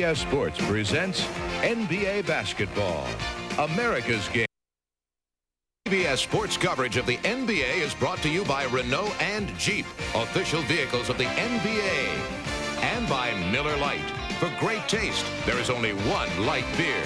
CBS Sports presents NBA Basketball, America's game. CBS Sports coverage of the NBA is brought to you by Renault and Jeep, official vehicles of the NBA, and by Miller Lite. For great taste, there is only one light beer.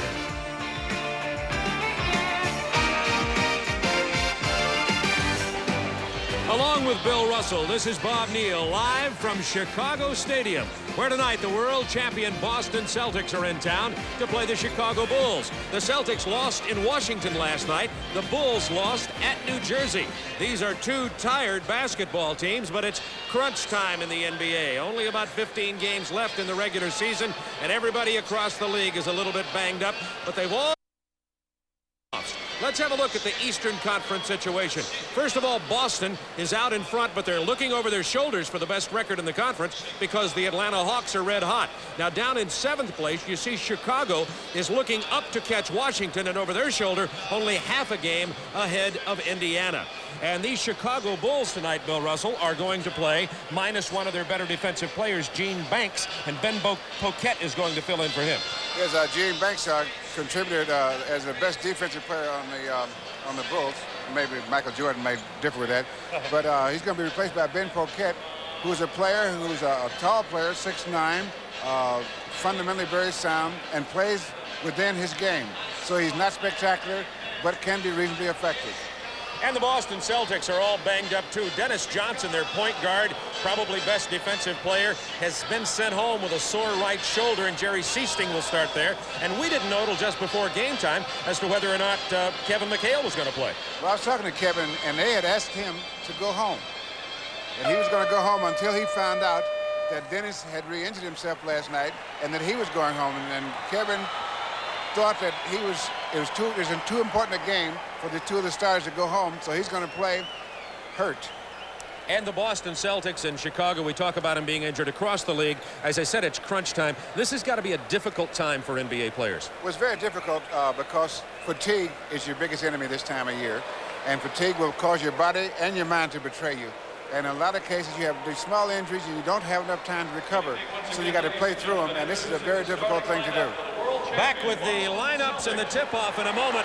Along with Bill Russell, this is Bob Neal live from Chicago Stadium, where tonight the world champion Boston Celtics are in town to play the Chicago Bulls. The Celtics lost in Washington last night. The Bulls lost at New Jersey. These are two tired basketball teams, but it's crunch time in the NBA. Only about 15 games left in the regular season, and everybody across the league is a little bit banged up, but they've all... Let's have a look at the Eastern Conference situation. First of all, Boston is out in front, but they're looking over their shoulders for the best record in the conference because the Atlanta Hawks are red hot. Now, down in 7th place, you see Chicago is looking up to catch Washington, and over their shoulder, only half a game ahead of Indiana. And these Chicago Bulls tonight, Bill Russell, are going to play minus one of their better defensive players, Gene Banks, and Ben Poquet is going to fill in for him. Yes, Gene Banks contributed as the best defensive player on the Bulls. Maybe Michael Jordan may differ with that, but he's going to be replaced by Ben Poquet, who's a player who's a tall player, 6'9", fundamentally very sound, and plays within his game. So he's not spectacular, but can be reasonably effective. And the Boston Celtics are all banged up, too. Dennis Johnson, their point guard, probably best defensive player, has been sent home with a sore right shoulder, and Jerry Seasting will start there. And we didn't know till just before game time as to whether or not Kevin McHale was going to play. Well, I was talking to Kevin, and they had asked him to go home. And he was going to go home until he found out that Dennis had re-injured himself last night and that he was going home. And Kevin thought that it was too important a game for the two of the stars to go home, so he's going to play hurt. And the Boston Celtics in Chicago, we talk about him being injured across the league. As I said, it's crunch time. This has got to be a difficult time for NBA players. Well, it's very difficult because fatigue is your biggest enemy this time of year, and fatigue will cause your body and your mind to betray you. And in a lot of cases, you have these small injuries and you don't have enough time to recover, so you got to play through them, and this is a very difficult thing to do. Back with the lineups and the tip-off in a moment.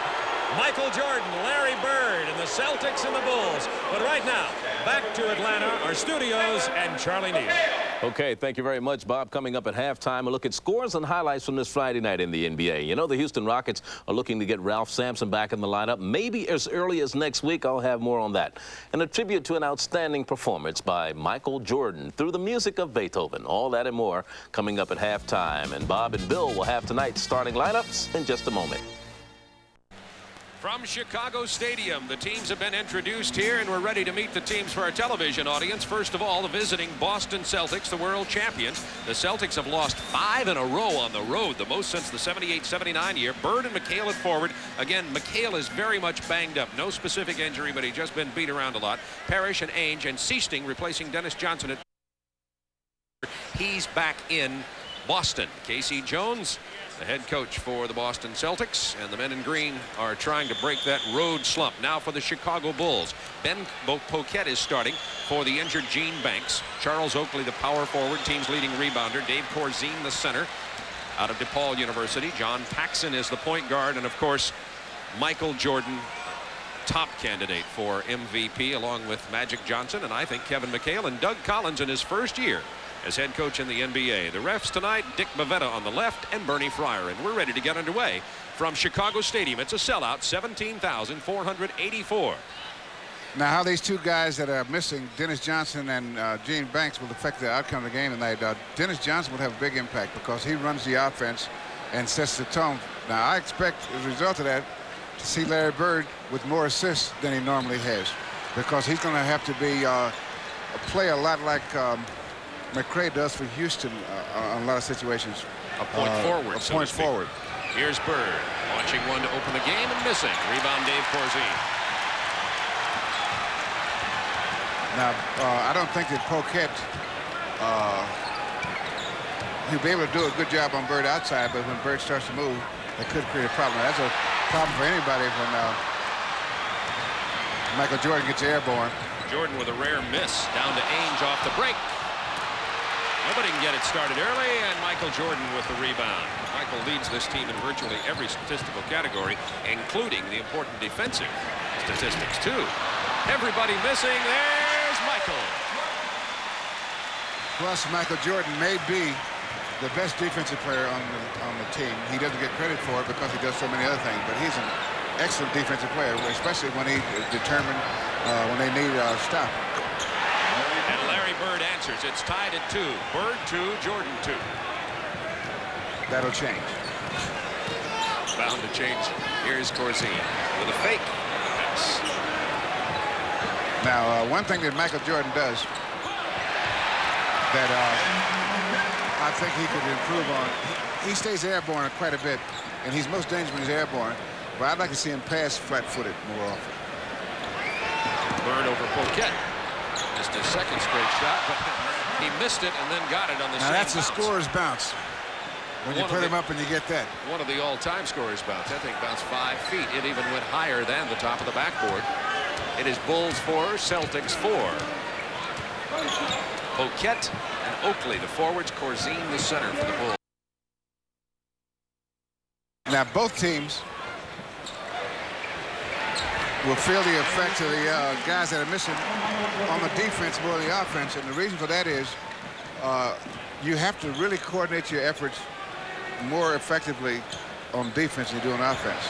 Michael Jordan, Larry Bird, and the Celtics and the Bulls. But right now, back to Atlanta, our studios, and Charlie Neal. Okay, thank you very much, Bob. Coming up at halftime, a look at scores and highlights from this Friday night in the NBA. You know, the Houston Rockets are looking to get Ralph Sampson back in the lineup, maybe as early as next week. I'll have more on that. And a tribute to an outstanding performance by Michael Jordan through the music of Beethoven. All that and more coming up at halftime. And Bob and Bill will have tonight's starting lineups in just a moment. From Chicago Stadium, the teams have been introduced here, and we're ready to meet the teams for our television audience. First of all, the visiting Boston Celtics, the world champions. The Celtics have lost 5 in a row on the road, the most since the 78-79 year. Bird and McHale at forward. Again, McHale is very much banged up. No specific injury, but he's just been beat around a lot. Parish and Ainge, and Seasting replacing Dennis Johnson at... He's back in Boston. Casey Jones, the head coach for the Boston Celtics, and the men in green are trying to break that road slump. Now for the Chicago Bulls. Ben Poquet is starting for the injured Gene Banks. Charles Oakley, the power forward, team's leading rebounder. Dave Corzine, the center, out of DePaul University. John Paxson is the point guard, and of course, Michael Jordan, top candidate for MVP, along with Magic Johnson, and I think Kevin McHale, and Doug Collins in his first year as head coach in the NBA. The refs tonight, Dick Bavetta on the left and Bernie Fryer. And we're ready to get underway from Chicago Stadium. It's a sellout, 17,484. Now, how these two guys that are missing, Dennis Johnson and Gene Banks, will affect the outcome of the game tonight. Dennis Johnson will have a big impact because he runs the offense and sets the tone. Now, I expect, as a result of that, to see Larry Bird with more assists than he normally has, because he's going to have to be play a lot like McHale does for Houston on a lot of situations. A point forward. A point forward. Here's Bird launching one to open the game and missing. Rebound, Dave Corzine. Now, I don't think that Poquet he'll be able to do a good job on Bird outside, but when Bird starts to move, that could create a problem. That's a problem for anybody when Michael Jordan gets airborne. Jordan with a rare miss down to Ainge off the break. Nobody can get it started early, and Michael Jordan with the rebound. Michael leads this team in virtually every statistical category, including the important defensive statistics, too. Everybody missing. There's Michael. Plus, Michael Jordan may be the best defensive player on the team. He doesn't get credit for it because he does so many other things, but he's an excellent defensive player, especially when he is determined when they need a stop. And Larry Bird answers. It's tied at 2. Bird 2, Jordan 2. That'll change. Bound to change. Here's Corzine with a fake pass. Now, one thing that Michael Jordan does that I think he could improve on, he stays airborne quite a bit, and he's most dangerous when he's airborne, but I'd like to see him pass flat-footed more often. Bird over Poquette. Missed his second straight shot, but he missed it and then got it on the now same that's bounce. a scorer's bounce. When you put him up and you get that. One of the all-time scorers bounce. That thing bounced 5 feet. It even went higher than the top of the backboard. It is Bulls 4, Celtics 4. Poquette and Oakley, the forwards. Corzine, the center for the Bulls. Now, both teams will feel the effects of the guys that are missing on the defense more than the offense. And the reason for that is you have to really coordinate your efforts more effectively on defense than you do on offense.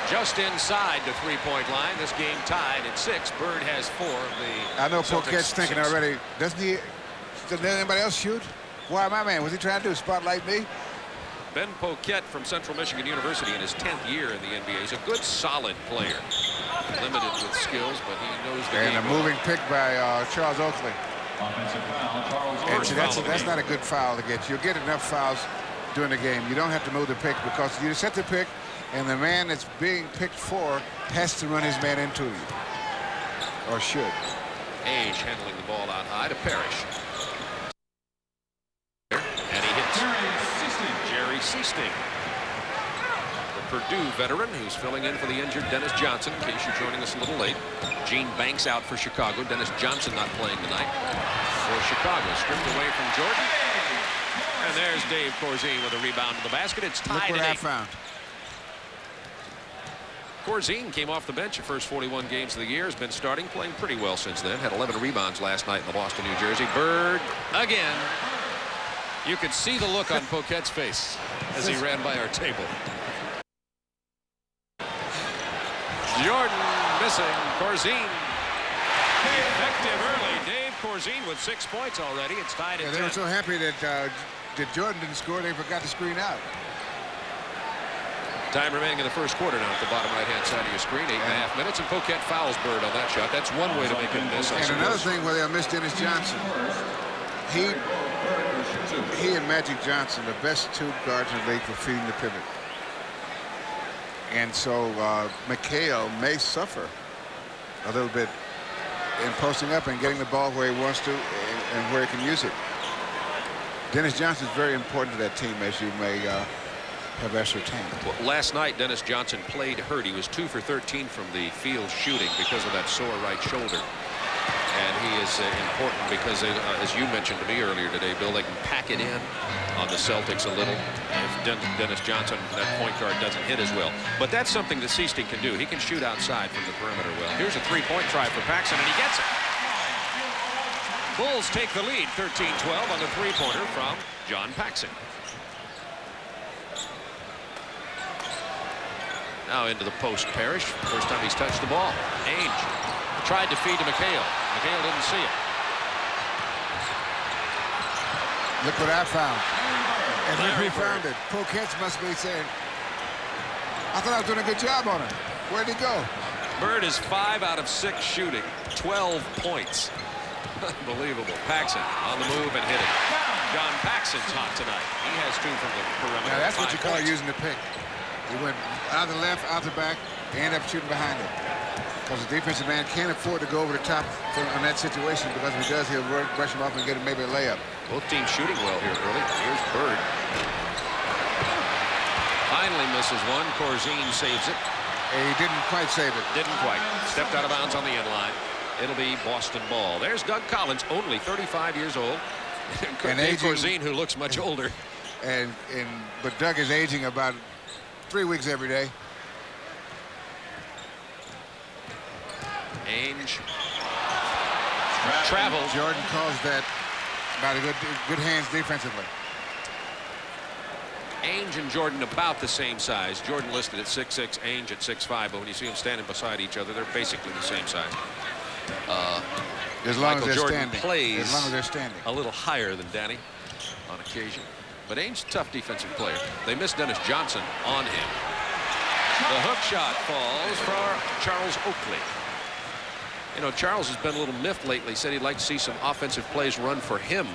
Just inside the three-point line. This game tied at 6. Bird has 4 of the I know Celtics Poquette's thinking 6. already. Doesn't anybody else shoot? Why, my man, was he trying to do spotlight me? Ben Poquette from Central Michigan University in his 10th year in the NBA. He's a good, solid player. Limited with skills, but he knows the game. And a moving pick by Charles Oakley. Offensive foul, Charles And see, that's not a good foul to get. You'll get enough fouls during the game. You don't have to move the pick because you set the pick, and the man that's being picked for has to run his man into you, or should. Ainge handling the ball out high to Parish. And he hits Jerry Seasting, the Purdue veteran who's filling in for the injured Dennis Johnson, in case you're joining us a little late. Gene Banks out for Chicago. Dennis Johnson not playing tonight for Chicago. Stripped away from Jordan. And there's Dave Corzine with a rebound to the basket. It's tied Look what at 8. I found. Corzine came off the bench the first 41 games of the year. Has been starting, playing pretty well since then. Had 11 rebounds last night in the Boston, New Jersey. Bird again. You could see the look on Poquette's face as he ran by our table. Jordan missing. Corzine. Effective early. Dave Corzine with 6 points already. It's tied at 10. They were so happy that Jordan didn't score, they forgot to screen out. Time remaining in the first quarter now at the bottom right-hand side of your screen. 8.5 minutes, and Poquette fouls Bird on that shot. That's one way to make it miss. And another thing where they'll miss Dennis Johnson. He and Magic Johnson, the best 2 guards in the league for feeding the pivot. And so McHale may suffer a little bit in posting up and getting the ball where he wants to and where he can use it. Dennis Johnson is very important to that team, as you may have ascertained. Well, last night, Dennis Johnson played hurt. He was 2 for 13 from the field shooting because of that sore right shoulder. And he is important because, as you mentioned to me earlier today, Bill, they can pack it in on the Celtics a little if Dennis Johnson, that point guard, doesn't hit as well. But that's something that Seasting can do. He can shoot outside from the perimeter well. Here's a three-point try for Paxson, and he gets it. Bulls take the lead, 13-12 on the three-pointer from John Paxson. Now into the post, Parish. First time he's touched the ball. Ainge tried to feed to McHale. McHale didn't see it. Look what I found. And look who found it. Poquette must be saying, I thought I was doing a good job on it. Where'd he go? Bird is 5 out of 6 shooting. 12 points. Unbelievable. Paxson on the move and hit it. John Paxson's hot tonight. He has 2 from the perimeter. Now that's what you call points. using the pick. He went out the left, out the back, and ended up shooting behind it. Because the defensive man can't afford to go over the top on that situation, because if he does, he'll brush him off and get maybe a layup. Both teams shooting well here early. Here's Bird. Finally misses one. Corzine saves it. He didn't quite save it. Didn't quite. Stepped out of bounds on the end line. It'll be Boston ball. There's Doug Collins, only 35 years old. And Dave aging, Corzine, who looks much older. But Doug is aging about 3 weeks every day. Ainge travels. Jordan calls that about a good hands defensively. Ainge and Jordan about the same size. Jordan listed at 6'6", Ainge at 6'5", but when you see them standing beside each other, they're basically the same size. As long Michael as they're Jordan standing. plays as long as they're standing. a little higher than Danny on occasion. But Ainge's a tough defensive player. They missed Dennis Johnson on him. The hook shot falls for Charles Oakley. You know, Charles has been a little miffed lately. Said he'd like to see some offensive plays run for him.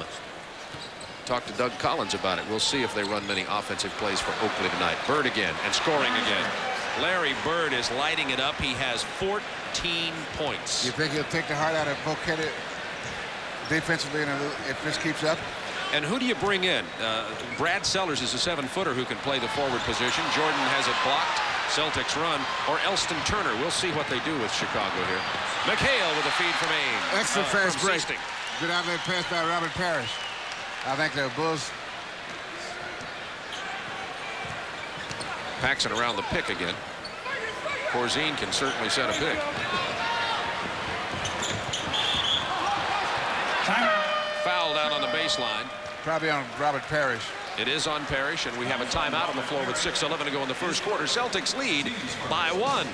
Talked to Doug Collins about it. We'll see if they run many offensive plays for Oakley tonight. Bird again and scoring again. Larry Bird is lighting it up. He has 14 points. You think he'll take the heart out of Poquet defensively if this keeps up? And who do you bring in? Brad Sellers is a 7-footer who can play the forward position. Jordan has it blocked. Celtics run. Or Elston Turner. We'll see what they do with Chicago here. McHale with a feed from Ainge. Excellent fast break. Seasting. Good outlet pass by Robert Parish. I think the Bulls. Paxson around the pick again. Corzine can certainly set a pick. Foul down on the baseline. Probably on Robert Parish. It is on Parish, and we have a timeout on the floor with 6:11 to go in the first quarter. Celtics lead by 1.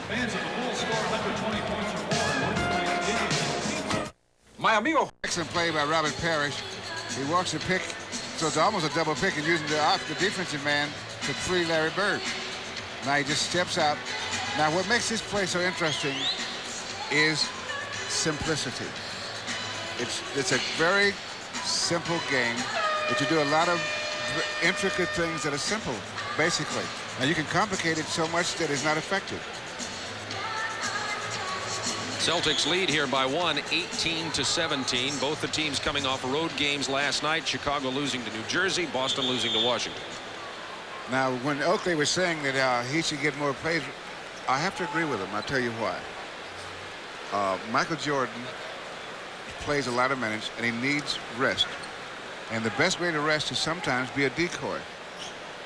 My amigo. Excellent play by Robert Parish. He walks the pick, so it's almost a double pick, and using the defensive man to free Larry Bird. Now he just steps out. Now what makes this play so interesting is simplicity. It's a very simple game, but you do a lot of intricate things that are simple, basically. Now you can complicate it so much that it's not effective. Celtics lead here by 1, 18-17. Both the teams coming off road games last night. Chicago losing to New Jersey, Boston losing to Washington. Now, when Oakley was saying that he should get more plays, I have to agree with him. I'll tell you why. Michael Jordan plays a lot of minutes, and he needs rest. And the best way to rest is sometimes be a decoy.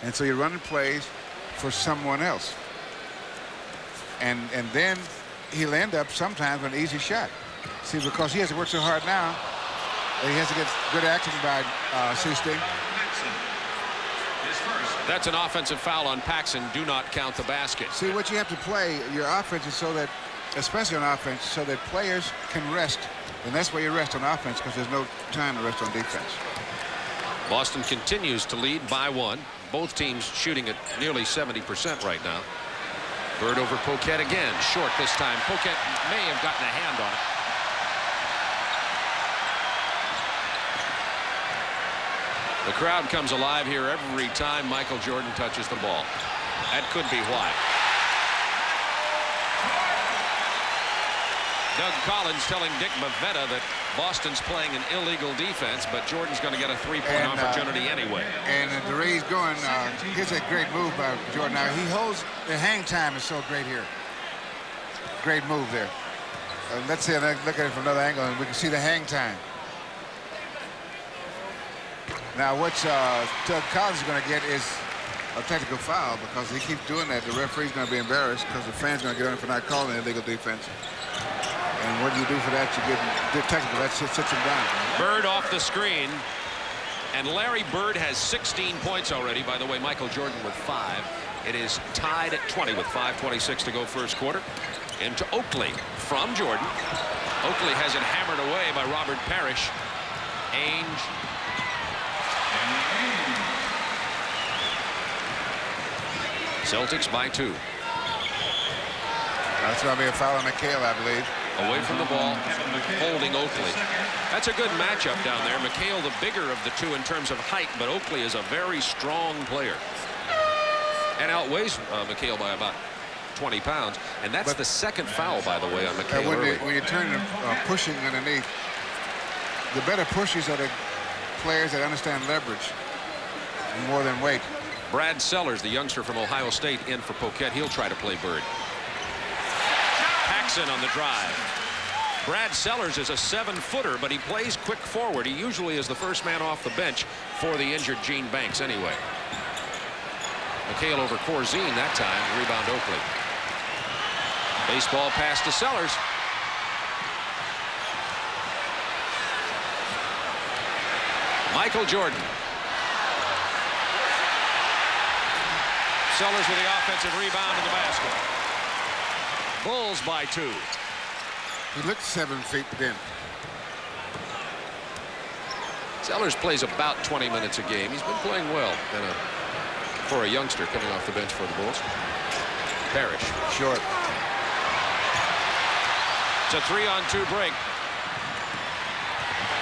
And so you're running plays for someone else. And then he'll end up sometimes with an easy shot. See, because he has to work so hard now, he has to get good action by Seasting. That's an offensive foul on Paxson. Do not count the basket. See, what you have to play, your offense is so that, especially on offense, so that players can rest. And that's where you rest on offense, because there's no time to rest on defense. Boston continues to lead by 1. Both teams shooting at nearly 70% right now. Bird over Poquet again. Short this time. Poquet may have gotten a hand on it. The crowd comes alive here every time Michael Jordan touches the ball. That could be why. Doug Collins telling Dick Bavetta that Boston's playing an illegal defense, but Jordan's going to get a three-point opportunity anyway. And the way he's going, here's a great move by Jordan. Now, he holds, the hang time is so great here. Great move there. Let's see, look at it from another angle, and we can see the hang time. Now, what Doug Collins is going to get is a technical foul, because he keeps doing that. The referee's going to be embarrassed, because the fans going to get on him for not calling illegal defense. And what do you do for that? You get technical. That sits him down. Bird off the screen. And Larry Bird has 16 points already. By the way, Michael Jordan with 5. It is tied at 20 with 5:26 to go first quarter. Into Oakley from Jordan. Oakley has it hammered away by Robert Parish. Ainge. Celtics by 2. That's going to be a foul on McHale, I believe. Away from the ball, holding Oakley. That's a good matchup down there. McHale the bigger of the two in terms of height, but Oakley is a very strong player. And outweighs McHale by about 20 pounds. And that's the second foul, by the way, on McHale. When you turn pushing underneath, the better pushers are the players that understand leverage more than weight. Brad Sellers, the youngster from Ohio State, in for Poquet. He'll try to play Bird. Paxson on the drive. Brad Sellers is a 7-footer, but he plays quick forward. He usually is the first man off the bench for the injured Gene Banks anyway. McHale over Corzine that time. Rebound Oakley. Baseball pass to Sellers. Michael Jordan. Sellers with the offensive rebound in the basket. Bulls by 2. He looked 7 feet, but then Sellers plays about 20 minutes a game. He's been playing well for a youngster coming off the bench for the Bulls. Parish. Short. It's a 3-on-2 break.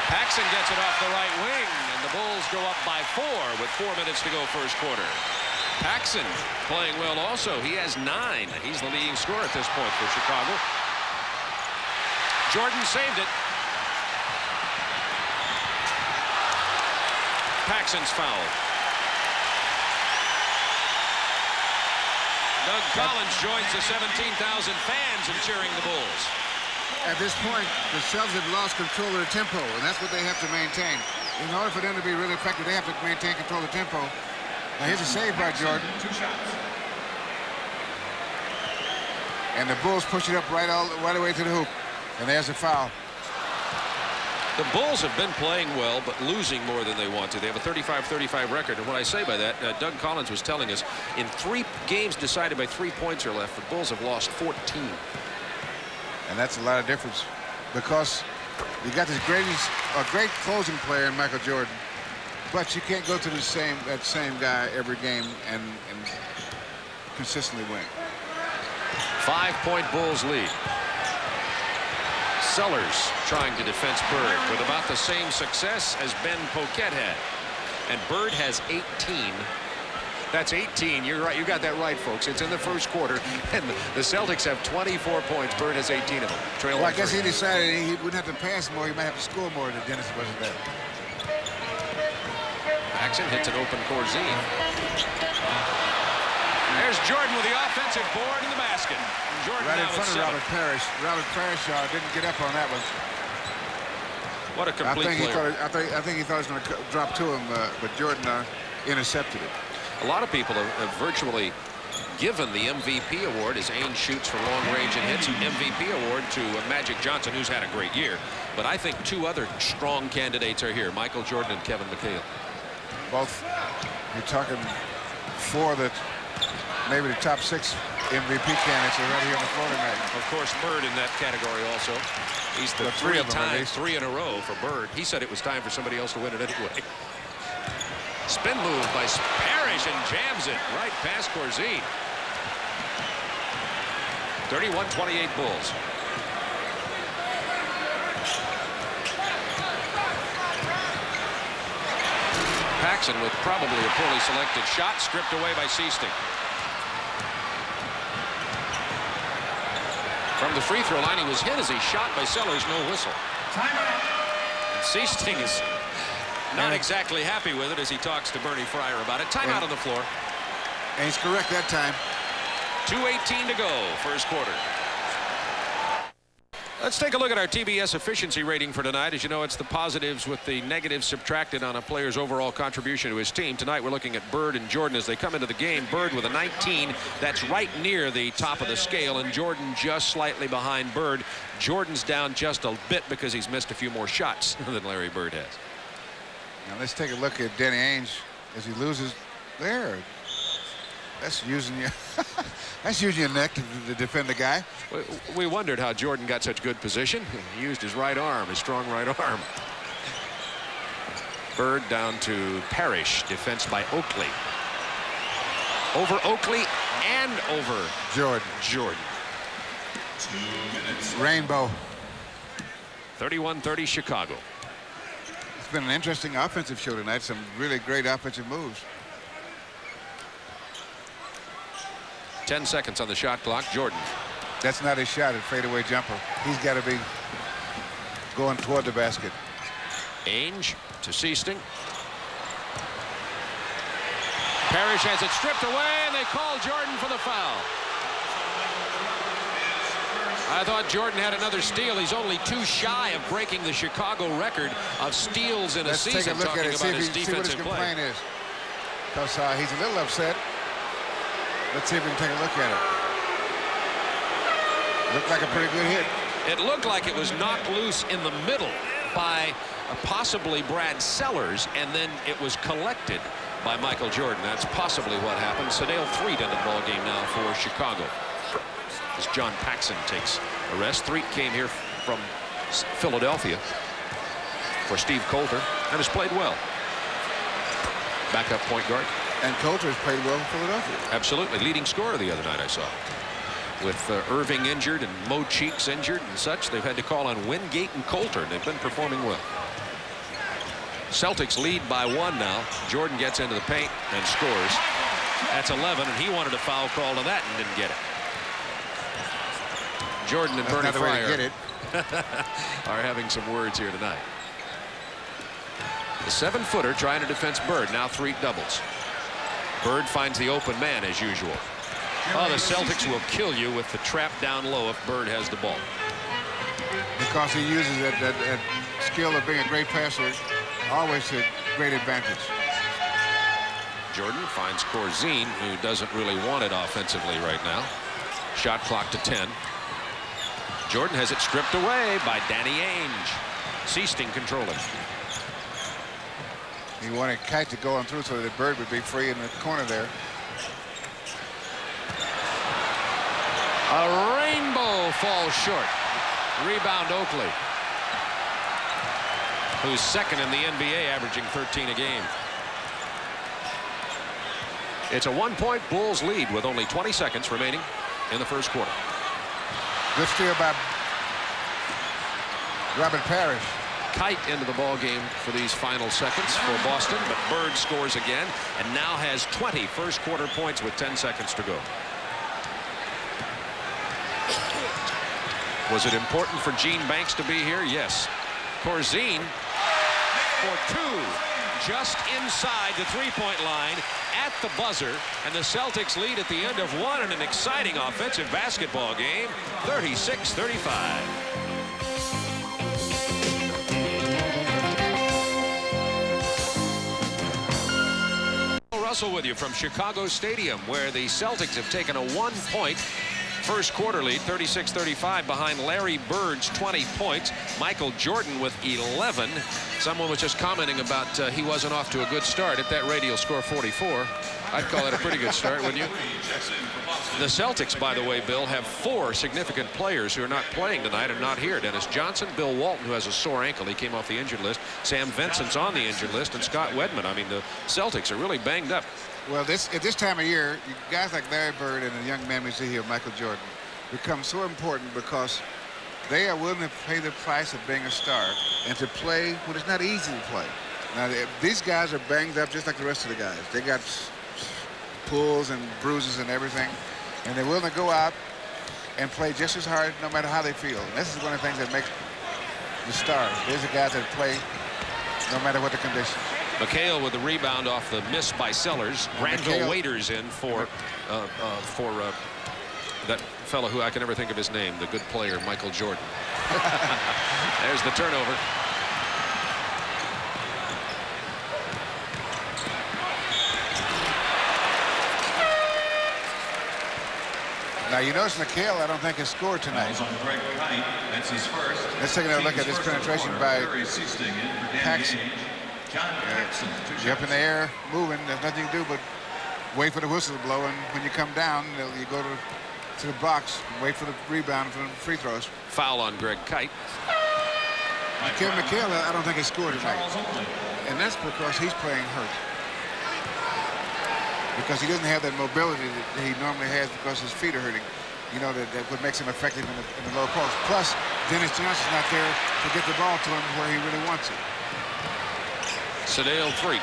Paxson gets it off the right wing, and the Bulls go up by 4 with 4 minutes to go first quarter. Paxson playing well also. He has 9. He's the leading scorer at this point for Chicago. Jordan saved it. Paxson's fouled. Doug Collins joins the 17,000 fans in cheering the Bulls. At this point, the Celtics have lost control of the tempo, and that's what they have to maintain. In order for them to be really effective, they have to maintain control of the tempo. Now here's a save by Jordan. And the Bulls push it up right away to the hoop. And there's a foul. The Bulls have been playing well, but losing more than they want to. They have a 35-35 record. And what I say by that, Doug Collins was telling us, in 3 games decided by 3 points or left, the Bulls have lost 14. And that's a lot of difference, because you got this great closing player in Michael Jordan, but you can't go to that same guy every game and consistently win. 5-point Bulls lead. Sellers trying to defense Bird with about the same success as Ben Poquet had. And Bird has 18. That's 18. You're right. You got that right, folks. It's in the first quarter, and the Celtics have 24 points. Bird has 18 of them. Well, I guess he decided he wouldn't have to pass more. He might have to score more than Dennis wasn't there. Paxson hits an open Corzine. There's Jordan with the offensive board in the basket. Jordan right in now front of at 7. Robert Parish. Robert Parish didn't get up on that one. What a complete player. I think he thought he was going to drop to him, but Jordan intercepted it. A lot of people have virtually given the MVP award as Ainge shoots for long range and hits. MVP award to Magic Johnson, who's had a great year. But I think 2 other strong candidates are here, Michael Jordan and Kevin McHale. Both, you're talking 4 that maybe the top 6 MVP candidates are right here on the floor tonight. Of course, Bird in that category also. He's the 3 in a row for Bird. He said it was time for somebody else to win it anyway. Spin move by Parish and jams it right past Corzine. 31-28 Bulls. Paxson with probably a poorly selected shot, stripped away by Seasting. From the free throw line, he was hit as he shot by Sellers, no whistle. And Seasting is not exactly happy with it as he talks to Bernie Fryer about it. Timeout on the floor. And he's correct that time. 2:18 to go, first quarter. Let's take a look at our TBS efficiency rating for tonight. As you know, it's the positives with the negatives subtracted on a player's overall contribution to his team. Tonight, we're looking at Bird and Jordan as they come into the game. Bird with a 19. That's right near the top of the scale, and Jordan just slightly behind Bird. Jordan's down just a bit because he's missed a few more shots than Larry Bird has. Now let's take a look at Danny Ainge as he loses there. That's using your that's using your neck to defend the guy. We wondered how Jordan got such good position. He used his right arm, his strong right arm. Bird down to Parish, defense by Oakley. Over Oakley and over Jordan. 2 minutes. Rainbow. 31-30 Chicago. It's been an interesting offensive show tonight. Some really great offensive moves. 10 seconds on the shot clock. Jordan. That's not his shot, a fadeaway jumper. He's got to be going toward the basket. Ainge to Seasting. Parish has it stripped away, and they call Jordan for the foul. I thought Jordan had another steal. He's only 2 shy of breaking the Chicago record of steals in a season. Take a look at it, see what his complaint is. Because he's a little upset. Let's see if we can take a look at it. Looked like a pretty good hit. It looked like it was knocked loose in the middle by possibly Brad Sellers, and then it was collected by Michael Jordan. That's possibly what happened. Sedale Threet into the ball game now for Chicago, as John Paxson takes a rest. Threet came here from Philadelphia for Steve Coulter and has played well. Backup point guard. And Coulter has played well in Philadelphia. Absolutely. Leading scorer the other night, I saw. With Irving injured and Mo Cheeks injured and such, they've had to call on Wingate and Coulter, and they've been performing well. Celtics lead by 1 now. Jordan gets into the paint and scores. That's 11, and he wanted a foul call to that and didn't get it. Jordan and Bernie Fryer are having some words here tonight. The 7-footer trying to defense Bird. Now Threet doubles. Bird finds the open man as usual. Oh, the Celtics will kill you with the trap down low if Bird has the ball. Because he uses that skill of being a great passer always to great advantage. Jordan finds Corzine, who doesn't really want it offensively right now. Shot clock to 10. Jordan has it stripped away by Danny Ainge. Seasting controlling. He wanted Kite to go on through so that Bird would be free in the corner there. A rainbow falls short. Rebound Oakley, who's second in the NBA, averaging 13 a game. It's a 1-point Bulls lead with only 20 seconds remaining in the first quarter. Good steal by Robert Parish. Kite into the ball game for these final seconds for Boston, but Bird scores again and now has 20 first quarter points with 10 seconds to go. Was it important for Gene Banks to be here? Yes. Corzine for 2, just inside the 3-point line at the buzzer, and the Celtics lead at the end of 1 in an exciting offensive basketball game, 36-35. Russell with you from Chicago Stadium, where the Celtics have taken a 1-point first quarter lead, 36-35, behind Larry Bird's 20 points. Michael Jordan with 11. Someone was just commenting about he wasn't off to a good start. At that rate, he'll score 44. I'd call that a pretty good start, wouldn't you? The Celtics, by the way, Bill, have 4 significant players who are not playing tonight and not here. Dennis Johnson, Bill Walton, who has a sore ankle. He came off the injured list. Sam Vincent's on the injured list, and Scott Wedman. I mean, the Celtics are really banged up. Well, at this time of year, guys like Larry Bird and the young man we see here, Michael Jordan, become so important because they are willing to pay the price of being a star and to play when it's not easy to play. Now, these guys are banged up just like the rest of the guys. They got pulls and bruises and everything, and they're willing to go out and play just as hard no matter how they feel. And this is one of the things that makes the stars. These are guys that play no matter what the conditions. McHale with the rebound off the miss by Sellers. Granville Waiters in for that fellow who I can never think of his name, the good player Michael Jordan. There's the turnover. Now you notice McHale, I don't think has scored tonight. That's his first. Let's take another look at this penetration by Paxson. You're up in the air, moving. There's nothing you can do but wait for the whistle to blow, and when you come down, you go to the box and wait for the rebound from the free throws. Foul on Greg Kite. McHale, I don't think has scored tonight, and that's because he's playing hurt. Because he doesn't have that mobility that he normally has because his feet are hurting. You know, that what makes him effective in the low post. Plus, Dennis Johnson's not there to get the ball to him where he really wants it. Sedale Threet.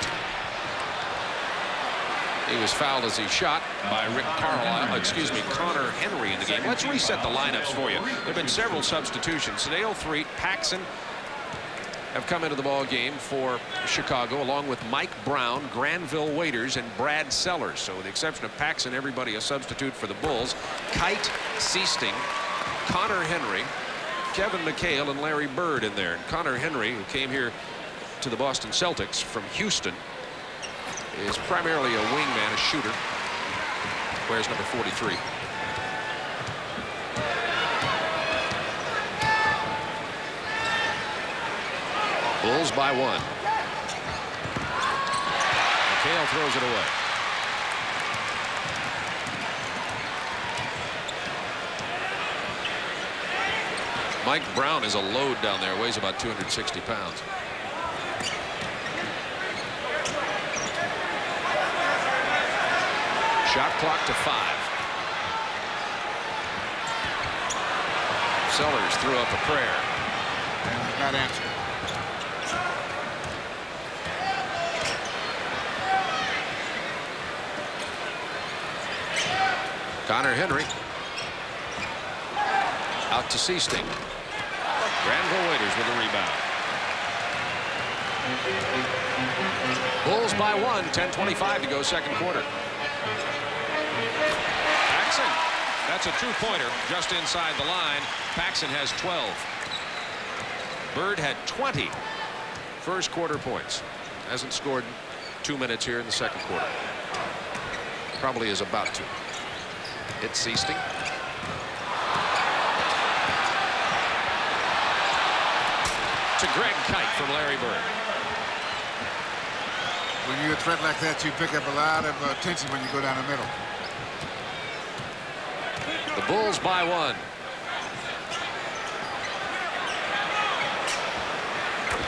He was fouled as he shot by Connor Henry in the game. Let's reset the lineups for you. There have been several substitutions. Sedale Threet, Paxson have come into the ball game for Chicago, along with Mike Brown, Granville Waiters, and Brad Sellers. So with the exception of Paxson, everybody a substitute for the Bulls. Kite, Seasting, Connor Henry, Kevin McHale, and Larry Bird in there. And Connor Henry, who came here to the Boston Celtics from Houston, is primarily a wingman, a shooter. Wears number 43. Bulls by 1. McHale throws it away. Mike Brown is a load down there, weighs about 260 pounds. Shot clock to 5. Sellers threw up a prayer. And not answered. Connor Henry out to Seasting. Granville Waiters with a rebound. Bulls by 1, 10:25 to go, second quarter. Paxson, that's a two-pointer just inside the line. Paxson has 12. Bird had 20 first quarter points. Hasn't scored 2 minutes here in the second quarter. Probably is about to. It's Seasting. To Greg Kite from Larry Bird. When you're a threat like that, you pick up a lot of tension when you go down the middle. The Bulls by 1.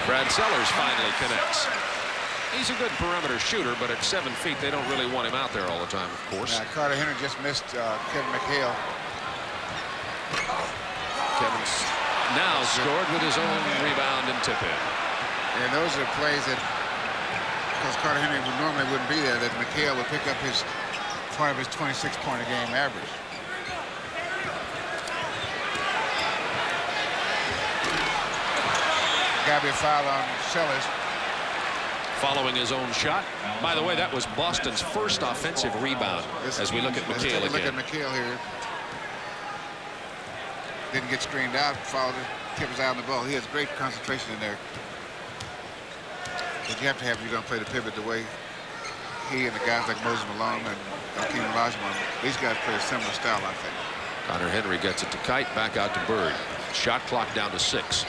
Brad Sellers finally connects. He's a good perimeter shooter, but at 7 feet, they don't really want him out there all the time, of course. Carter Henry just missed Kevin McHale. Kevin's now scored with his own rebound and tip in. And those are plays that, because Carter Henry normally wouldn't be there, that McHale would pick up his part of his 26-point-a-game average. Got to be a foul on Sellers. Following his own shot. By the way, that was Boston's first offensive rebound as we look at McHale again. Look at McHale here. Didn't get screened out, followed it, tip his eye on the ball. He has great concentration in there. But you have to have if you're going to play the pivot the way he and the guys like Moses Malone and Hakeem Olajuwon, these guys play a similar style, I think. Connor Henry gets it to Kite, back out to Bird. Shot clock down to 6.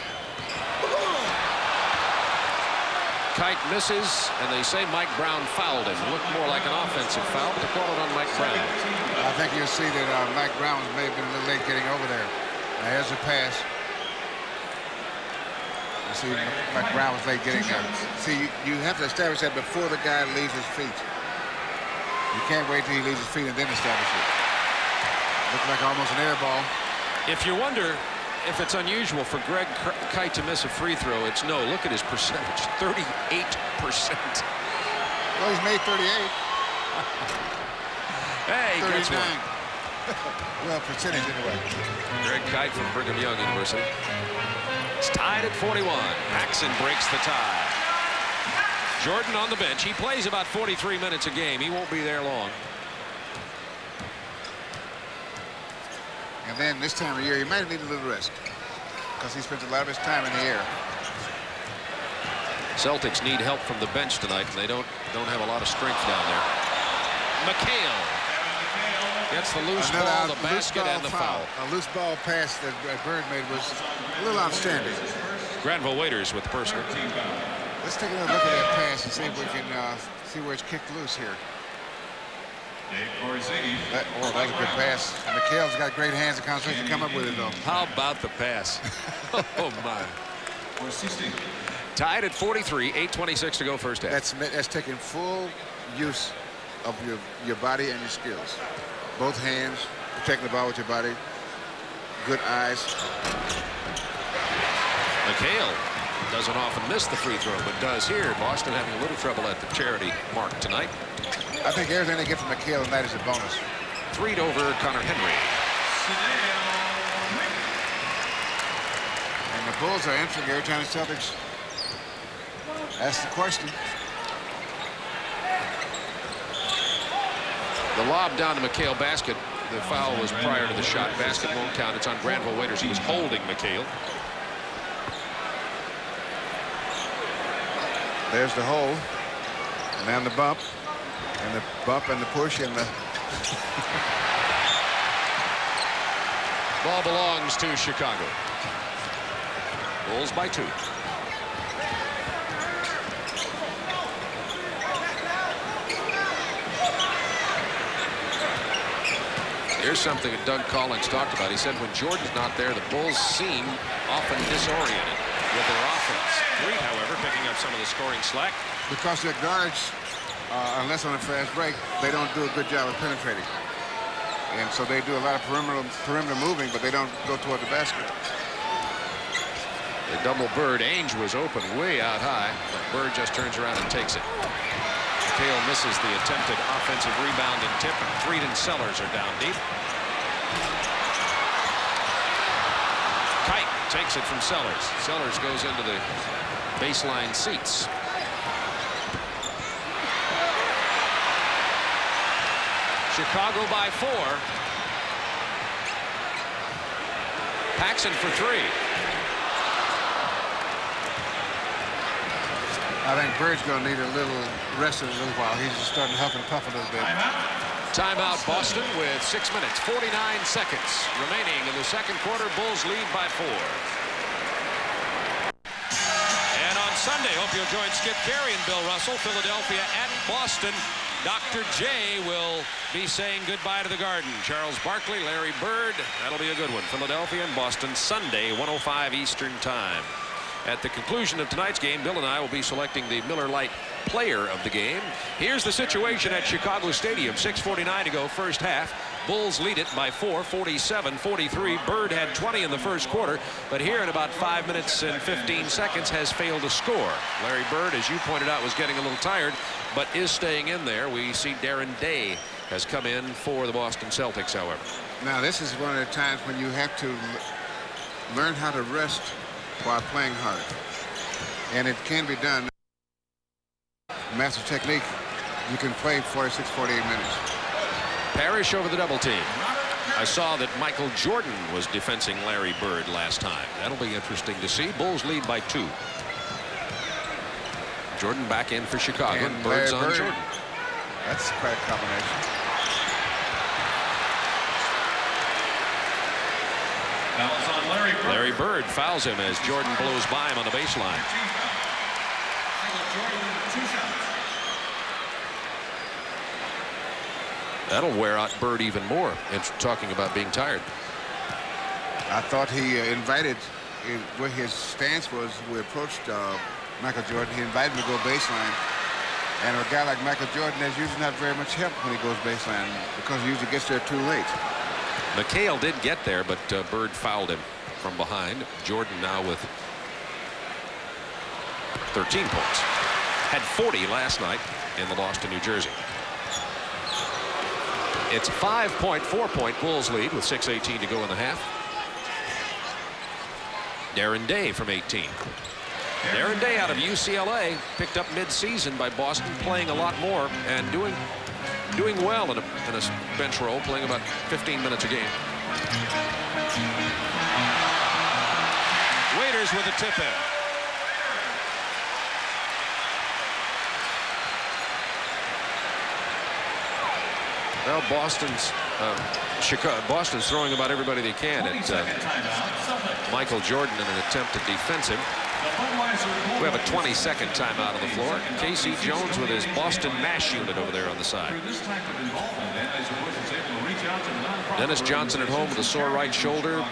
Kite misses, and they say Mike Brown fouled him. It looked more like an offensive foul, but they call it on Mike Brown. I think you'll see that Mike Brown may have been a little late getting over there. Now, here's the pass. You see, Mike Brown was late getting there. See, you have to establish that before the guy leaves his feet. You can't wait till he leaves his feet and then establish it. Looked like almost an air ball. If you wonder if it's unusual for Greg Kite to miss a free throw, it's no. Look at his percentage, 38%. Well, he's made 38. Hey, 39. gets one. Well, percentage anyway. Greg Kite from Brigham Young University. It's tied at 41. Paxson breaks the tie. Jordan on the bench. He plays about 43 minutes a game. He won't be there long. And then this time of year, he might have needed a little rest because he spends a lot of his time in the air. Celtics need help from the bench tonight, and they don't have a lot of strength down there. McHale gets the loose ball, the basket, and the foul. A loose ball pass that Bird made was a little outstanding. Granville Waiters with the personal. Let's take another look at that pass and see if we can see where it's kicked loose here. That was a good pass. And McHale's got great hands and concentration to come up with it, though. How about the pass? Oh, my. Tied at 43, 8:26 to go first half. That's taking full use of your body and your skills. Both hands, protecting the ball with your body, good eyes. McHale doesn't often miss the free throw, but does here. Boston having a little trouble at the charity mark tonight. I think everything they get from McHale tonight is a bonus. 3'd over Connor Henry. And the Bulls are entering every time the Celtics. That's the question. The lob down to McHale, basket The foul was prior to the shot. Basket won't count. It's on Granville Waiters. He was holding McHale. There's the hole. And then the bump. And the bump and the push and the... Ball belongs to Chicago. Bulls by 2. Here's something that Doug Collins talked about. He said when Jordan's not there, the Bulls seem often disoriented with their offense. Reed, however, picking up some of the scoring slack. Because their guards, unless on a fast break, they don't do a good job of penetrating. And so they do a lot of perimeter moving, but they don't go toward the basket. The double Bird. Ainge was open way out high, but Bird just turns around and takes it. McHale misses the attempted offensive rebound and tip, and Freed and Sellers are down deep. Kite takes it from Sellers. Sellers goes into the baseline seats. Chicago by 4. Paxson for 3. I think Bird's going to need a little rest in a little while. He's just starting to huff and puff a little bit. Timeout Boston with 6 minutes, 49 seconds remaining in the second quarter. Bulls lead by 4. And on Sunday, hope you'll join Skip Carey and Bill Russell. Philadelphia at Boston. Dr. J will be saying goodbye to the Garden. Charles Barkley, Larry Bird. That'll be a good one. Philadelphia and Boston Sunday, 1:05 Eastern Time. At the conclusion of tonight's game, Bill and I will be selecting the Miller Lite player of the game. Here's the situation at Chicago Stadium. 6:49 to go, first half. Bulls lead it by 4, 47-43. Bird had 20 in the first quarter, but here in about 5 minutes and 15 seconds has failed to score. Larry Bird, as you pointed out, was getting a little tired, but is staying in there. We see Darren Day has come in for the Boston Celtics, however. Now, this is one of the times when you have to learn how to rest while playing hard. And it can be done. Master technique, you can play 46, 48 minutes. Parish over the double team. I saw that Michael Jordan was defensing Larry Bird last time. That'll be interesting to see. Bulls lead by 2. Jordan back in for Chicago. And Bird's Larry on Bird. Jordan. That's quite a combination. Fouls on Larry Bird. Larry Bird fouls him as Jordan blows by him on the baseline. That'll wear out Bird even more. And talking about being tired. I thought he invited, where his stance was, we approached Michael Jordan. He invited him to go baseline. And a guy like Michael Jordan is usually not very much help when he goes baseline because he usually gets there too late. McHale did get there, but Bird fouled him from behind. Jordan now with 13 points. Had 40 last night in the loss to New Jersey. It's a 4-point Bulls lead with 6:18 to go in the half. Darren Day from 18. Darren Day out of UCLA, picked up mid-season by Boston, playing a lot more and doing well in a bench role, playing about 15 minutes a game. Waiters with a tip in. Well, Boston's throwing about everybody they can at Michael Jordan in an attempt to defense him. We have a 20-second timeout on the floor. Casey Jones with his Boston Mash unit over there on the side. Dennis Johnson at home with a sore right shoulder.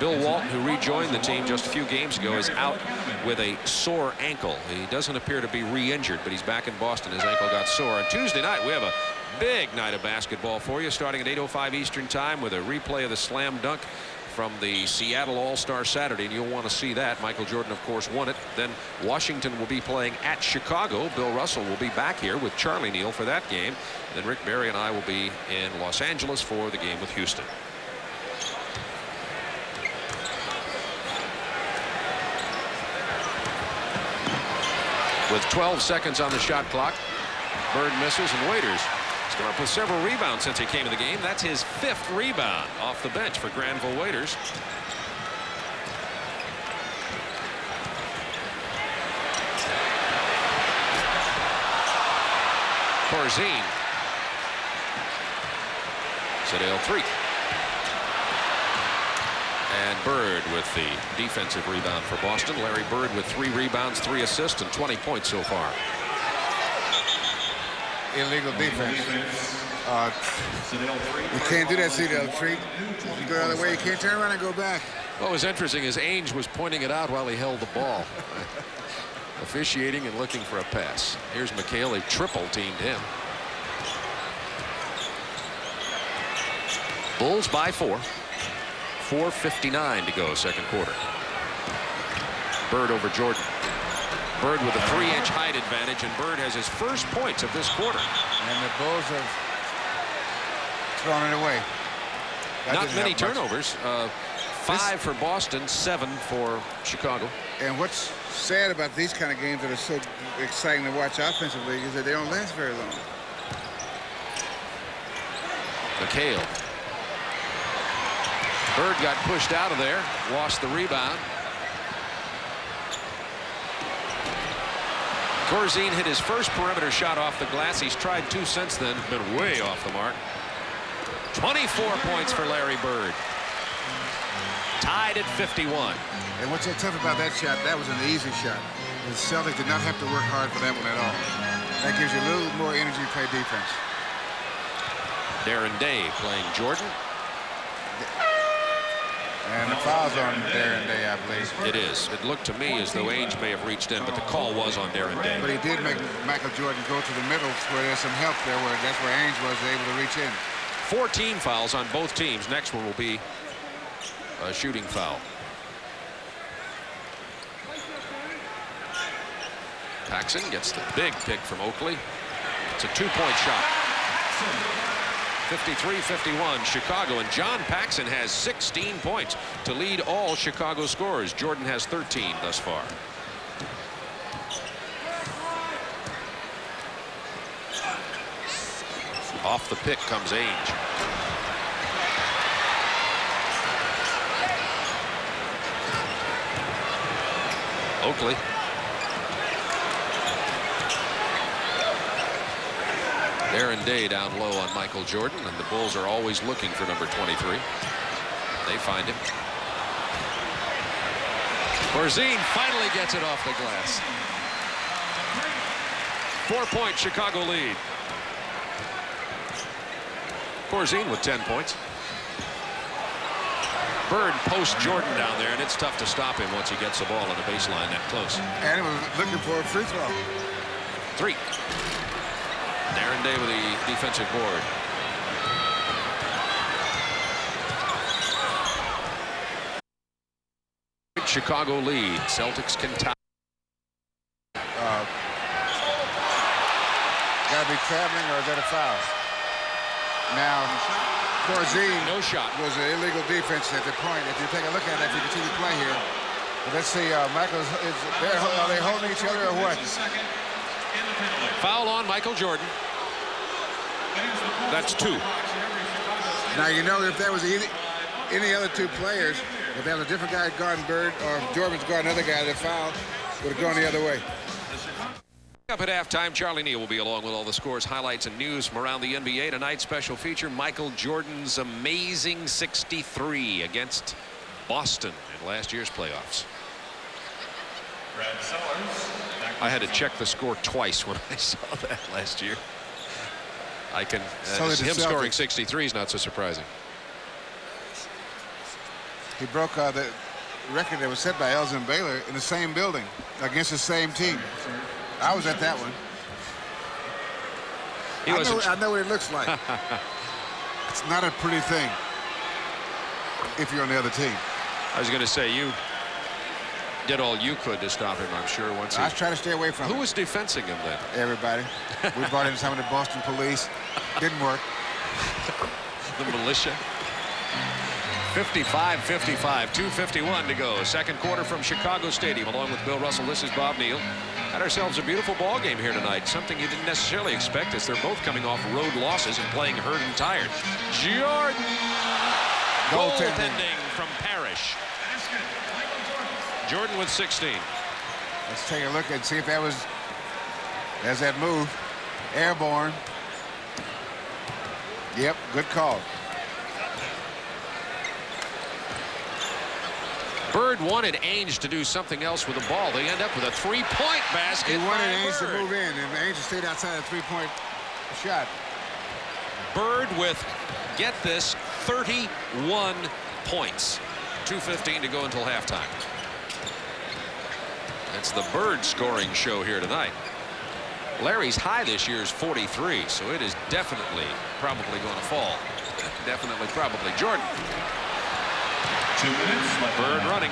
Bill Walton, who rejoined the team just a few games ago, is out with a sore ankle. He doesn't appear to be re-injured, but he's back in Boston. His ankle got sore. On Tuesday night, we have a big night of basketball for you, starting at 8:05 Eastern Time with a replay of the slam dunk from the Seattle All-Star Saturday, and you'll want to see that. Michael Jordan, of course, won it. Then Washington will be playing at Chicago. Bill Russell will be back here with Charlie Neal for that game. And then Rick Barry and I will be in Los Angeles for the game with Houston. With 12 seconds on the shot clock, Bird misses, and Waiters Thorpe with several rebounds since he came in the game. That's his 5th rebound off the bench for Granville Waiters. Corzine. Sedale 3. And Bird with the defensive rebound for Boston. Larry Bird with 3 rebounds, 3 assists, and 20 points so far. Illegal defense. You can't do that, Sedale. Treat. You go the other way. You can't turn around and go back. What was interesting is Ainge was pointing it out while he held the ball. Officiating and looking for a pass. Here's McHale. They triple teamed him. Bulls by 4. 4:59 to go, second quarter. Bird over Jordan. Bird with a 3-inch height advantage, and Bird has his first points of this quarter. And the Bulls have thrown it away. Not many turnovers. 5 for Boston, 7 for Chicago. And what's sad about these kind of games that are so exciting to watch offensively is that they don't last very long. McHale. Bird got pushed out of there, lost the rebound. Corzine hit his first perimeter shot off the glass. He's tried 2 since then, been way off the mark. 24 points for Larry Bird. Tied at 51. And what's so tough about that shot, that was an easy shot. The Celtics did not have to work hard for that one at all. That gives you a little more energy to play defense. Darren Day playing Jordan. And the foul's on Darren Day, I believe. It is. It looked to me as though Ainge may have reached in, but the call was on Darren Day. But he did make Michael Jordan go to the middle where there's some help there, where that's where Ainge was able to reach in. 14 fouls on both teams. Next one will be a shooting foul. Paxson gets the big pick from Oakley. It's a 2-point shot. 53-51 Chicago, and John Paxson has 16 points to lead all Chicago scorers. Jordan has 13 thus far. Off the pick comes Ainge. Oakley. Darren Day down low on Michael Jordan, and the Bulls are always looking for number 23. They find him. Corzine finally gets it off the glass. 4-point Chicago lead. Corzine with 10 points. Bird posts Jordan down there, and it's tough to stop him once he gets the ball on the baseline that close. And he was looking for a free throw. 3. Darren Day with the defensive board. Chicago lead. Celtics can tie. Got to be traveling, or is that a foul? Now, Corzine No shot. was an illegal defense at the point. If you take a look at it, if you can see the play here. But let's see, Michael's are they holding each other or what? Foul on Michael Jordan. That's 2. Now, you know, if there was any other 2 players, if there was a different guy guarding Bird or if Jordan's guarding another guy, the foul would have gone the other way. Up at halftime, Charlie Neal will be along with all the scores, highlights, and news from around the NBA. Tonight's special feature, Michael Jordan's amazing 63 against Boston in last year's playoffs. I had to check the score twice when I saw that last year. I can. Him scoring 63 is not so surprising. He broke the record that was set by Elgin Baylor in the same building against the same team. I was at that one. I know what it looks like. It's not a pretty thing if you're on the other team. I was going to say, you did all you could to stop him, I'm sure. Once I was trying to stay away from Who him. was defensing him then? Everybody. We brought in some of the Boston police. Didn't work. The militia. 55-55, 2:51 to go. Second quarter from Chicago Stadium. Along with Bill Russell, this is Bob Neal. Had ourselves a beautiful ball game here tonight. Something you didn't necessarily expect, as they're both coming off road losses and playing hurt and tired. Jordan. Goaltending from Parish. Jordan with 16. Let's take a look and see if that was, there's that move. Airborne. Yep, good call. Bird wanted Ainge to do something else with the ball. They end up with a three-point basket. He wanted Ainge to Bird. move in, and Ainge stayed outside a three-point shot. Bird with, get this, 31 points. 2:15 to go until halftime. That's the Bird scoring show here tonight. Larry's high this year is 43, so it is definitely probably going to fall. Definitely, probably. Jordan. 2 minutes left. Bird running.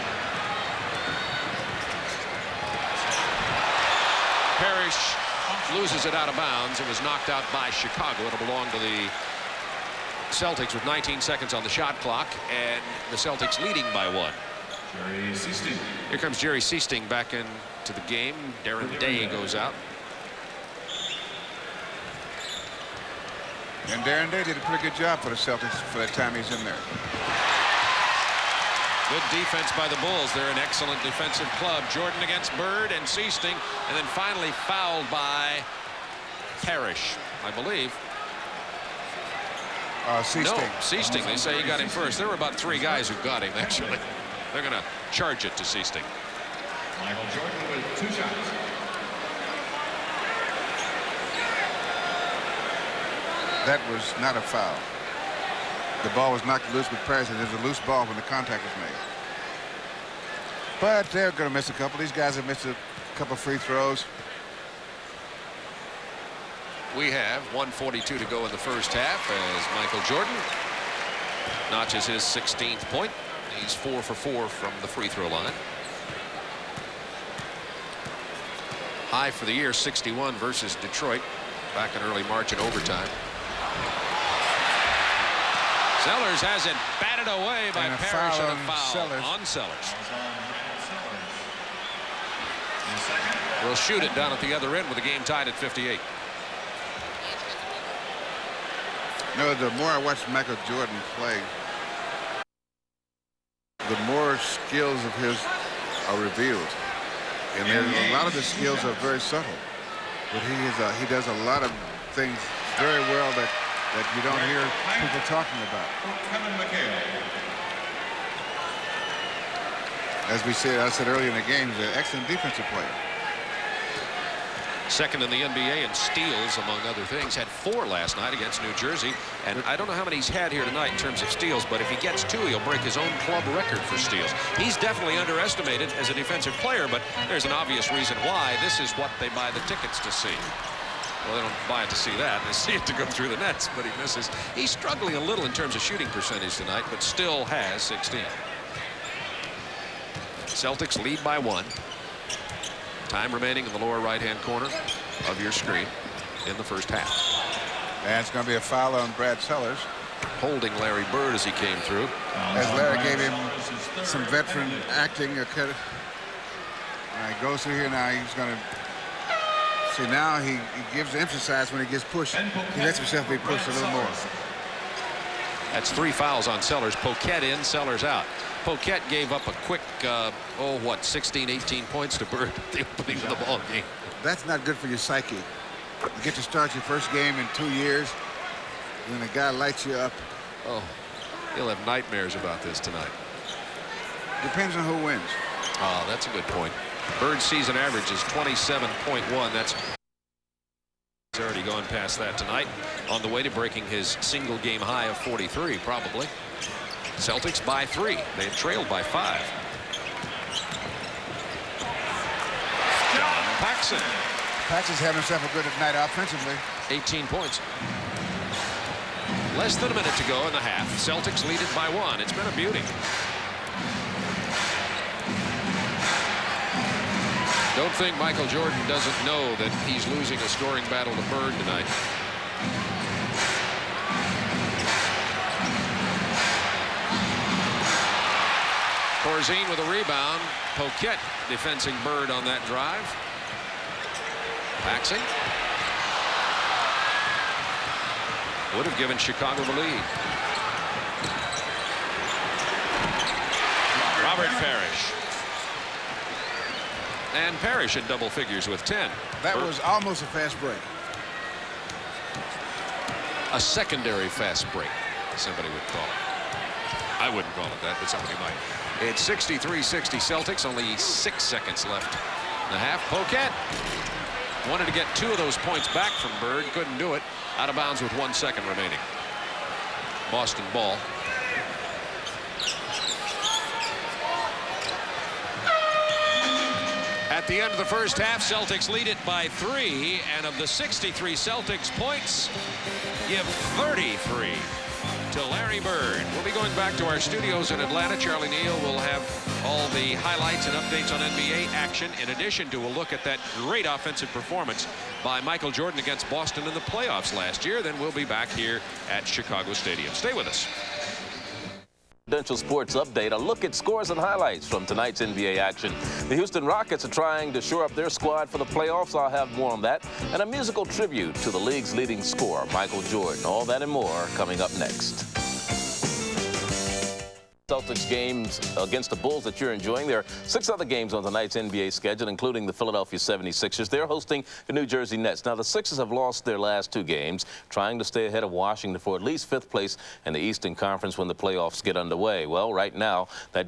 Parish loses it out of bounds. It was knocked out by Chicago. It'll belong to the Celtics with 19 seconds on the shot clock, and the Celtics leading by 1. Jerry Seasting. Here comes Jerry Seasting back into the game. Darren Day goes out. And Darren Day did a pretty good job for the Celtics for that time he's in there. Good defense by the Bulls. They're an excellent defensive club. Jordan against Bird and Seasting, and then finally fouled by Parish, I believe. Seasting. No, Seasting. They say he got him first. There were about 3 guys who got him, actually. They're going to charge it to Seasting. Michael Jordan with 2 shots. That was not a foul. The ball was knocked loose with Parish, and there's a loose ball when the contact was made. But they're going to miss a couple. These guys have missed a couple free throws. We have 1:42 to go in the first half as Michael Jordan notches his 16th point. He's 4 for 4 from the free throw line. High for the year, 61 versus Detroit back in early March in overtime. Sellers has it batted away by Parish, and a foul on Sellers. We'll shoot it down at the other end with the game tied at 58. No, the more I watch Michael Jordan play, the more skills of his are revealed. And a lot of the skills are very subtle. But he does a lot of things very well that you don't hear people talking about. McHale. As I said earlier in the game, he's an excellent defensive player. Second in the NBA in steals, among other things. Had 4 last night against New Jersey. And I don't know how many he's had here tonight in terms of steals, but if he gets 2, he'll break his own club record for steals. He's definitely underestimated as a defensive player, but there's an obvious reason why. This is what they buy the tickets to see. Well, they don't buy it to see that. They see it to go through the nets, but he misses. He's struggling a little in terms of shooting percentage tonight, but still has 16. Celtics lead by 1. Time remaining in the lower right-hand corner of your screen in the first half. And it's going to be a foul on Brad Sellers. Holding Larry Bird as he came through. As Larry gave him some veteran acting. He goes through here now. He's going to see now he gives emphasis when he gets pushed. He lets himself be pushed a little more. That's 3 fouls on Sellers. Poquet in, Sellers out. Poquet gave up a quick, 16, 18 points to Bird at the opening of the ball game. That's not good for your psyche. You get to start your first game in 2 years, and then a guy lights you up. Oh, he'll have nightmares about this tonight. Depends on who wins. Oh, that's a good point. Bird's season average is 27.1. That's already gone past that tonight. On the way to breaking his single game high of 43, probably. Celtics by 3. They had trailed by 5. Paxson. Paxson's having himself a good night offensively. 18 points. Less than a minute to go in the half. Celtics lead it by 1. It's been a beauty. Don't think Michael Jordan doesn't know that he's losing a scoring battle to Bird tonight. Corzine with a rebound. Poquet defending Bird on that drive. Maxey would have given Chicago the lead. Robert Parish. And Parish in double figures with 10. That was almost a fast break. A secondary fast break, somebody would call it. I wouldn't call it that, but somebody might. It's 63-60 Celtics, only 6 seconds left in the half. Poquet wanted to get 2 of those points back from Bird, couldn't do it. Out of bounds with 1 second remaining. Boston ball. At the end of the first half, Celtics lead it by 3, and of the 63 Celtics points, give 33 to Larry Bird. We'll be going back to our studios in Atlanta. Charlie Neal will have all the highlights and updates on NBA action, in addition to a look at that great offensive performance by Michael Jordan against Boston in the playoffs last year. Then we'll be back here at Chicago Stadium. Stay with us. Presidential Sports Update, a look at scores and highlights from tonight's NBA action. The Houston Rockets are trying to shore up their squad for the playoffs. I'll have more on that. And a musical tribute to the league's leading scorer, Michael Jordan. All that and more coming up next. Celtics games against the Bulls that you're enjoying. There are 6 other games on tonight's NBA schedule, including the Philadelphia 76ers. They're hosting the New Jersey Nets. Now, the Sixers have lost their last 2 games, trying to stay ahead of Washington for at least 5th place in the Eastern Conference when the playoffs get underway. Well, right now, that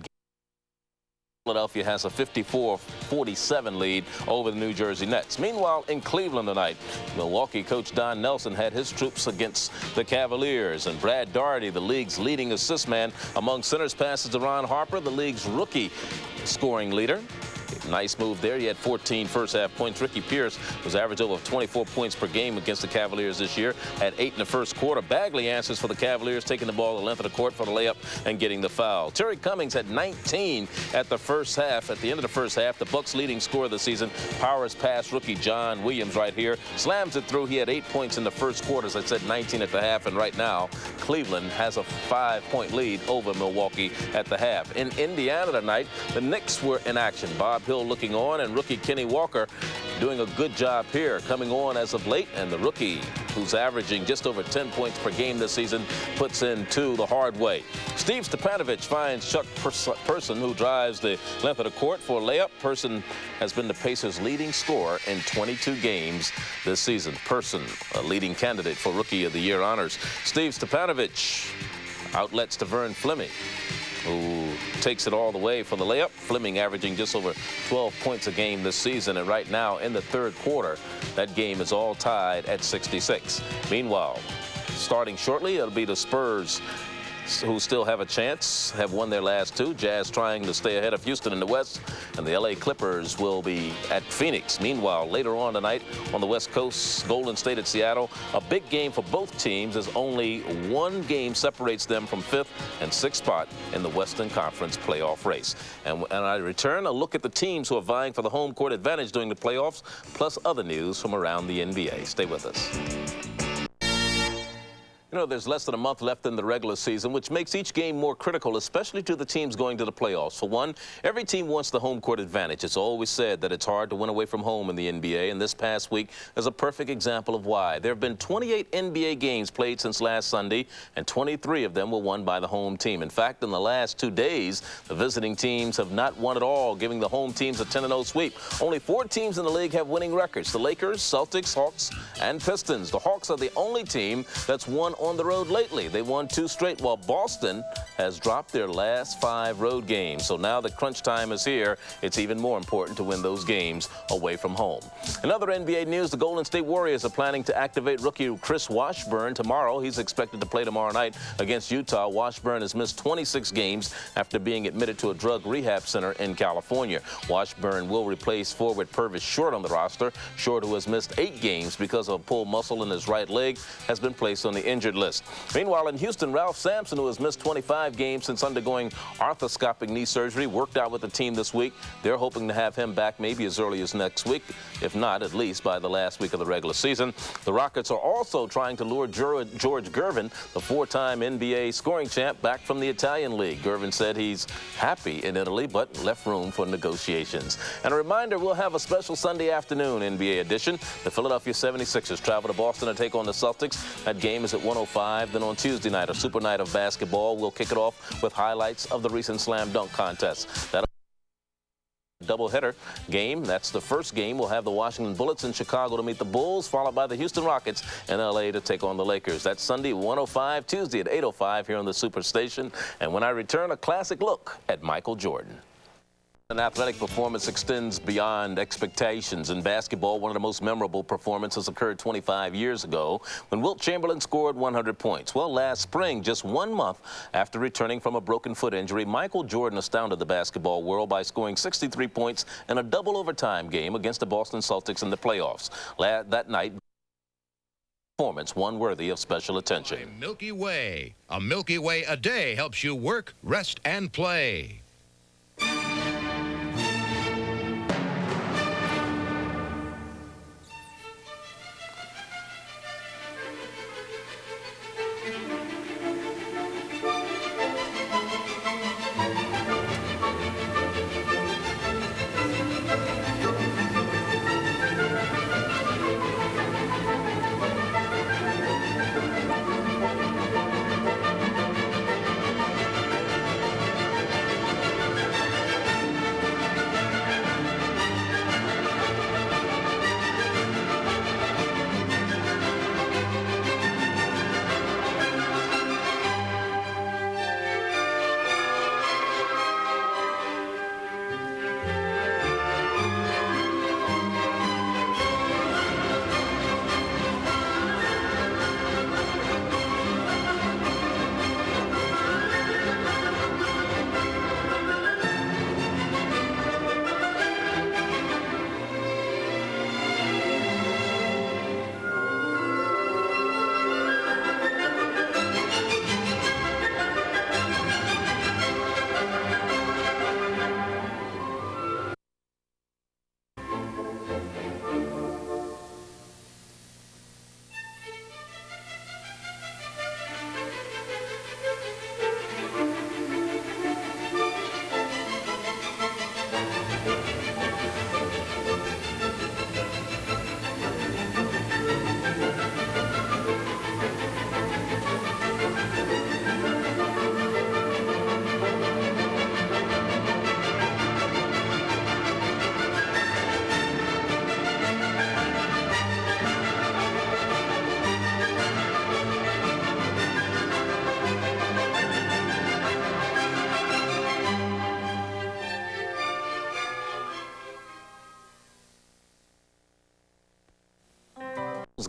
Philadelphia has a 54-47 lead over the New Jersey Nets. Meanwhile, in Cleveland tonight, Milwaukee coach Don Nelson had his troops against the Cavaliers. And Brad Daugherty, the league's leading assist man among centers, passes to Ron Harper, the league's rookie scoring leader. Nice move there. He had 14 first-half points. Ricky Pierce was averaged over 24 points per game against the Cavaliers this year. Had 8 in the first quarter. Bagley answers for the Cavaliers, taking the ball the length of the court for the layup and getting the foul. Terry Cummings had 19 at the first half. At the end of the first half, the Bucks' leading scorer of the season powers past rookie John Williams right here. Slams it through. He had 8 points in the first quarter. As I said, 19 at the half. And right now, Cleveland has a 5-point lead over Milwaukee at the half. In Indiana tonight, the Knicks were in action. Bob Hill looking on, and rookie Kenny Walker doing a good job here, coming on as of late. And the rookie, who's averaging just over 10 points per game this season, puts in 2 the hard way. Steve Stepanovic finds Chuck Person, who drives the length of the court for a layup. Person has been the Pacers' leading scorer in 22 games this season. Person, a leading candidate for Rookie of the Year honors. Steve Stepanovic outlets to Vern Fleming, who takes it all the way for the layup. Fleming averaging just over 12 points a game this season. And right now in the third quarter, that game is all tied at 66. Meanwhile, starting shortly, it'll be the Spurs, who still have a chance, have won their last 2. Jazz trying to stay ahead of Houston in the West, and the LA Clippers will be at Phoenix. Meanwhile, later on tonight on the West Coast, Golden State at Seattle. A big game for both teams, as only 1 game separates them from 5th and 6th spot in the Western Conference playoff race. And I return a look at the teams who are vying for the home court advantage during the playoffs, plus other news from around the NBA. Stay with us. You know, there's less than a month left in the regular season, which makes each game more critical, especially to the teams going to the playoffs. For one, every team wants the home court advantage. It's always said that it's hard to win away from home in the NBA, and this past week is a perfect example of why. There have been 28 NBA games played since last Sunday, and 23 of them were won by the home team. In fact, in the last 2 days, the visiting teams have not won at all, giving the home teams a 10-0 sweep. Only 4 teams in the league have winning records: the Lakers, Celtics, Hawks, and Pistons. The Hawks are the only team that's won on the road lately. They won 2 straight, while Boston has dropped their last 5 road games. So now that crunch time is here, it's even more important to win those games away from home. In other NBA news, the Golden State Warriors are planning to activate rookie Chris Washburn tomorrow. He's expected to play tomorrow night against Utah. Washburn has missed 26 games after being admitted to a drug rehab center in California. Washburn will replace forward Purvis Short on the roster. Short, who has missed 8 games because of a pulled muscle in his right leg, has been placed on the injured injured list. Meanwhile, in Houston, Ralph Sampson, who has missed 25 games since undergoing arthroscopic knee surgery, worked out with the team this week. They're hoping to have him back maybe as early as next week, if not at least by the last week of the regular season. The Rockets are also trying to lure George Gervin, the four-time NBA scoring champ, back from the Italian League. Gervin said he's happy in Italy, but left room for negotiations. And a reminder, we'll have a special Sunday afternoon NBA edition. The Philadelphia 76ers travel to Boston to take on the Celtics. That game is at 1:05. Then on Tuesday night, a super night of basketball. We'll kick it off with highlights of the recent slam dunk contest. That'll doubleheader game. That's the first game. We'll have the Washington Bullets in Chicago to meet the Bulls, followed by the Houston Rockets in L.A. to take on the Lakers. That's Sunday 1:05, Tuesday at 8:05 here on the Superstation. And when I return, a classic look at Michael Jordan. An athletic performance extends beyond expectations. In basketball, one of the most memorable performances occurred 25 years ago when Wilt Chamberlain scored 100 points. Well, last spring, just 1 month after returning from a broken foot injury, Michael Jordan astounded the basketball world by scoring 63 points in a double overtime game against the Boston Celtics in the playoffs. That night, performance one worthy of special attention. Milky Way. A Milky Way a day helps you work, rest, and play.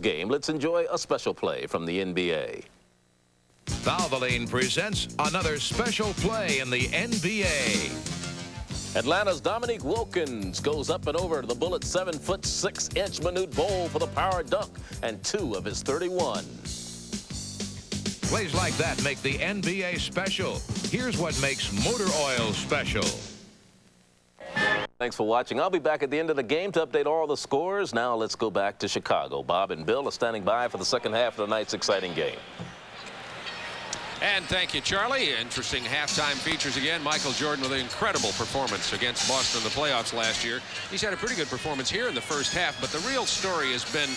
Game. Let's enjoy a special play from the NBA. Valvoline presents another special play in the NBA. Atlanta's Dominique Wilkins goes up and over to the Bullets' 7'6" Manute Bol for the power dunk and 2 of his 31. Plays like that make the NBA special. Here's what makes motor oil special. Thanks for watching. I'll be back at the end of the game to update all the scores. Now let's go back to Chicago. Bob and Bill are standing by for the second half of tonight's exciting game. And thank you, Charlie. Interesting halftime features again. Michael Jordan with an incredible performance against Boston in the playoffs last year. He's had a pretty good performance here in the first half, but the real story has been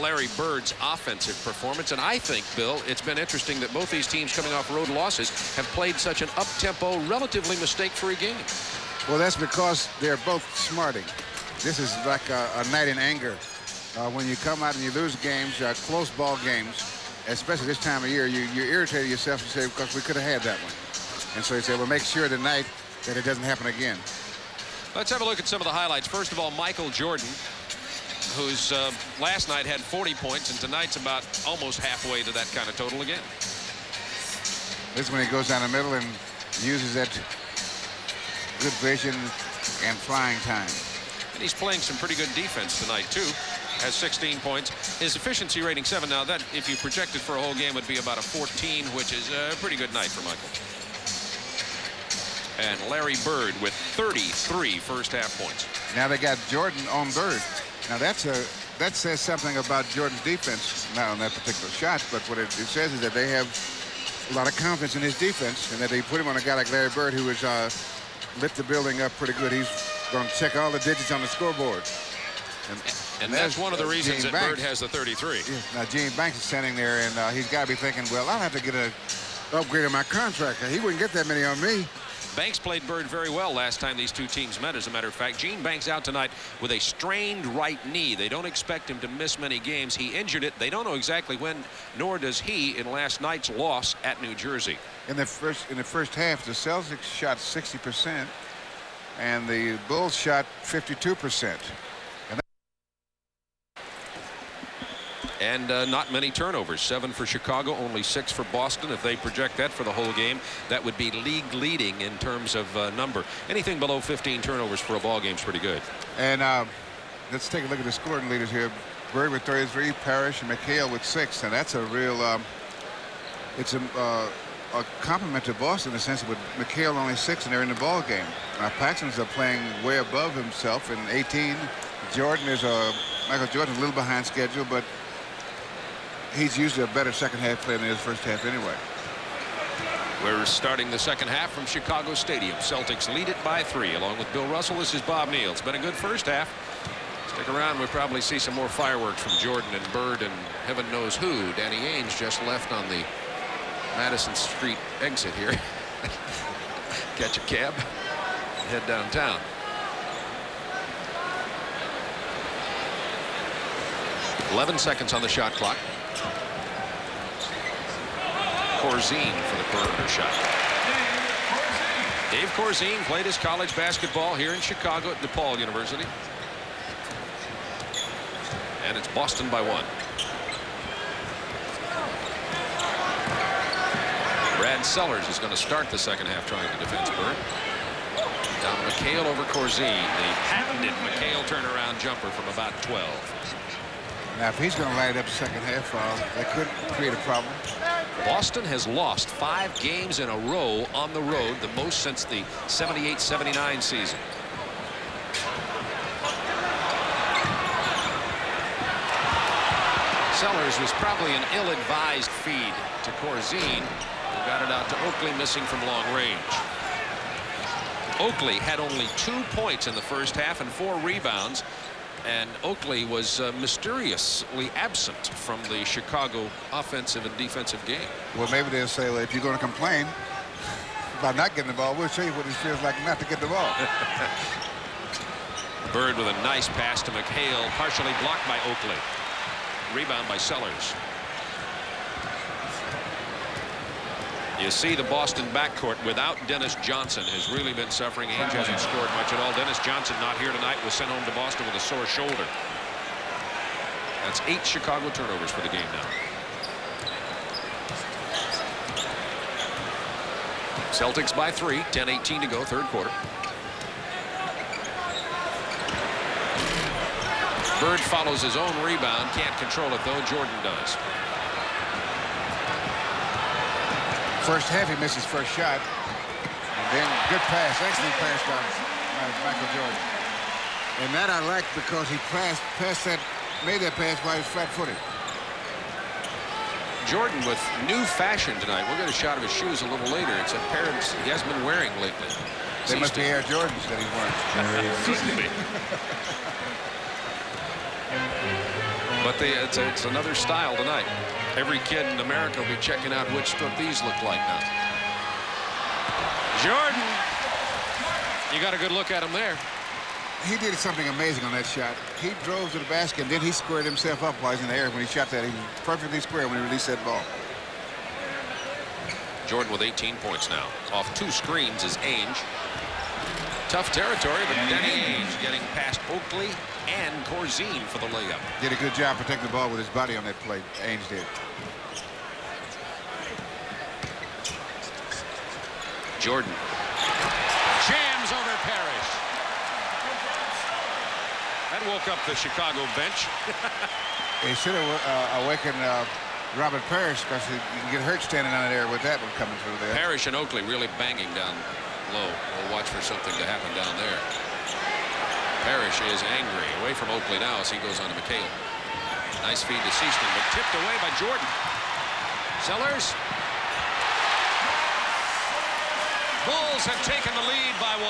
Larry Bird's offensive performance. And I think, Bill, it's been interesting that both these teams coming off road losses have played such an up-tempo, relatively mistake-free game. Well, that's because they're both smarting. This is like a night in anger. When you come out and you lose games, close ball games, especially this time of year, you irritate yourself and say, because we could have had that one. And so you say, well, make sure tonight that it doesn't happen again. Let's have a look at some of the highlights. First of all, Michael Jordan, who's last night had 40 points, and tonight's about almost halfway to that kind of total again. This is when he goes down the middle and uses that good vision and flying time. And he's playing some pretty good defense tonight, too. has 16 points. His efficiency rating 7. Now that, if you projected for a whole game, would be about a 14, which is a pretty good night for Michael. And Larry Bird with 33 first-half points. Now they got Jordan on Bird. Now that says something about Jordan's defense, not on that particular shot, but what it says is that they have a lot of confidence in his defense, and that they put him on a guy like Larry Bird, who has lit the building up pretty good. He's going to check all the digits on the scoreboard. And that's one of the reasons that Bird has the 33. Yeah. Now Gene Banks is standing there, and he's got to be thinking, well, I'll have to get an upgrade on my contract. He wouldn't get that many on me. Banks played Bird very well last time these two teams met, as a matter of fact. Gene Banks out tonight with a strained right knee. They don't expect him to miss many games. He injured it. They don't know exactly when, nor does he, in last night's loss at New Jersey. In the first half, the Celtics shot 60%, and the Bulls shot 52%. And not many turnovers. 7 for Chicago, only 6 for Boston. If they project that for the whole game, that would be league leading in terms of number. Anything below 15 turnovers for a ball game is pretty good. And let's take a look at the scoring leaders here. Bird with 33, Parish and McHale with 6, and that's a real it's a compliment to Boston in the sense that with McHale only 6 and they're in the ball game. Now Paxson's playing way above himself in 18. Jordan is Michael Jordan's a little behind schedule, but he's usually a better second half player than his first half anyway. We're starting the second half from Chicago Stadium. Celtics lead it by 3. Along with Bill Russell, this is Bob Neal. It's been a good first half. Stick around. We'll probably see some more fireworks from Jordan and Bird and heaven knows who. Danny Ainge just left on the Madison Street exit here. Catch a cab, head downtown. .11 seconds on the shot clock. Corzine for the perimeter shot. Dave Corzine played his college basketball here in Chicago at DePaul University. And it's Boston by 1. Brad Sellers is going to start the second half trying to defend Bird. Now McHale over Corzine. The patented McHale turnaround jumper from about 12. Now, if he's going to light it up the second half, that could create a problem. Boston has lost 5 games in a row on the road, the most since the 78-79 season. Sellers was probably an ill-advised feed to Corzine, who got it out to Oakley, missing from long range. Oakley had only 2 points in the first half and 4 rebounds. And Oakley was mysteriously absent from the Chicago offensive and defensive game. Well, maybe they'll say, well, if you're going to complain about not getting the ball, we'll show you what it feels like not to get the ball. Bird with a nice pass to McHale, partially blocked by Oakley. Rebound by Sellers. You see the Boston backcourt without Dennis Johnson has really been suffering. Ainge hasn't scored much at all. Dennis Johnson not here tonight, was sent home to Boston with a sore shoulder. That's 8 Chicago turnovers for the game now. Celtics by 3, 10-18 to go, third quarter. Bird follows his own rebound, can't control it though. Jordan does. First half, he missed his first shot. And then good pass, excellent pass by Michael Jordan. And that I like because he made that pass while he was flat-footed. Jordan with new fashion tonight. We'll get a shot of his shoes a little later. It's a pair he hasn't been wearing lately. They must be Air Jordans that he's wearing. Couldn't be. But it's another style tonight. Every kid in America will be checking out what these look like now. Jordan, you got a good look at him there. He did something amazing on that shot. He drove to the basket, and then he squared himself up while he's in the air. When he shot that, he was perfectly square when he released that ball. Jordan with 18 points now. Off 2 screens is Ainge. Tough territory, but Danny Ainge getting past Oakley and Corzine for the layup. Did a good job protecting the ball with his body on that play. Ainge did. Jordan jams over Parish. That woke up the Chicago bench. He should have awakened Robert Parish, because you can get hurt standing on there with that one coming through there. Parish and Oakley really banging down low. We'll watch for something to happen down there. Parish is angry. Away from Oakley now as he goes on to McHale. Nice feed to Seaston, but tipped away by Jordan. Sellers. Bulls have taken the lead by 1.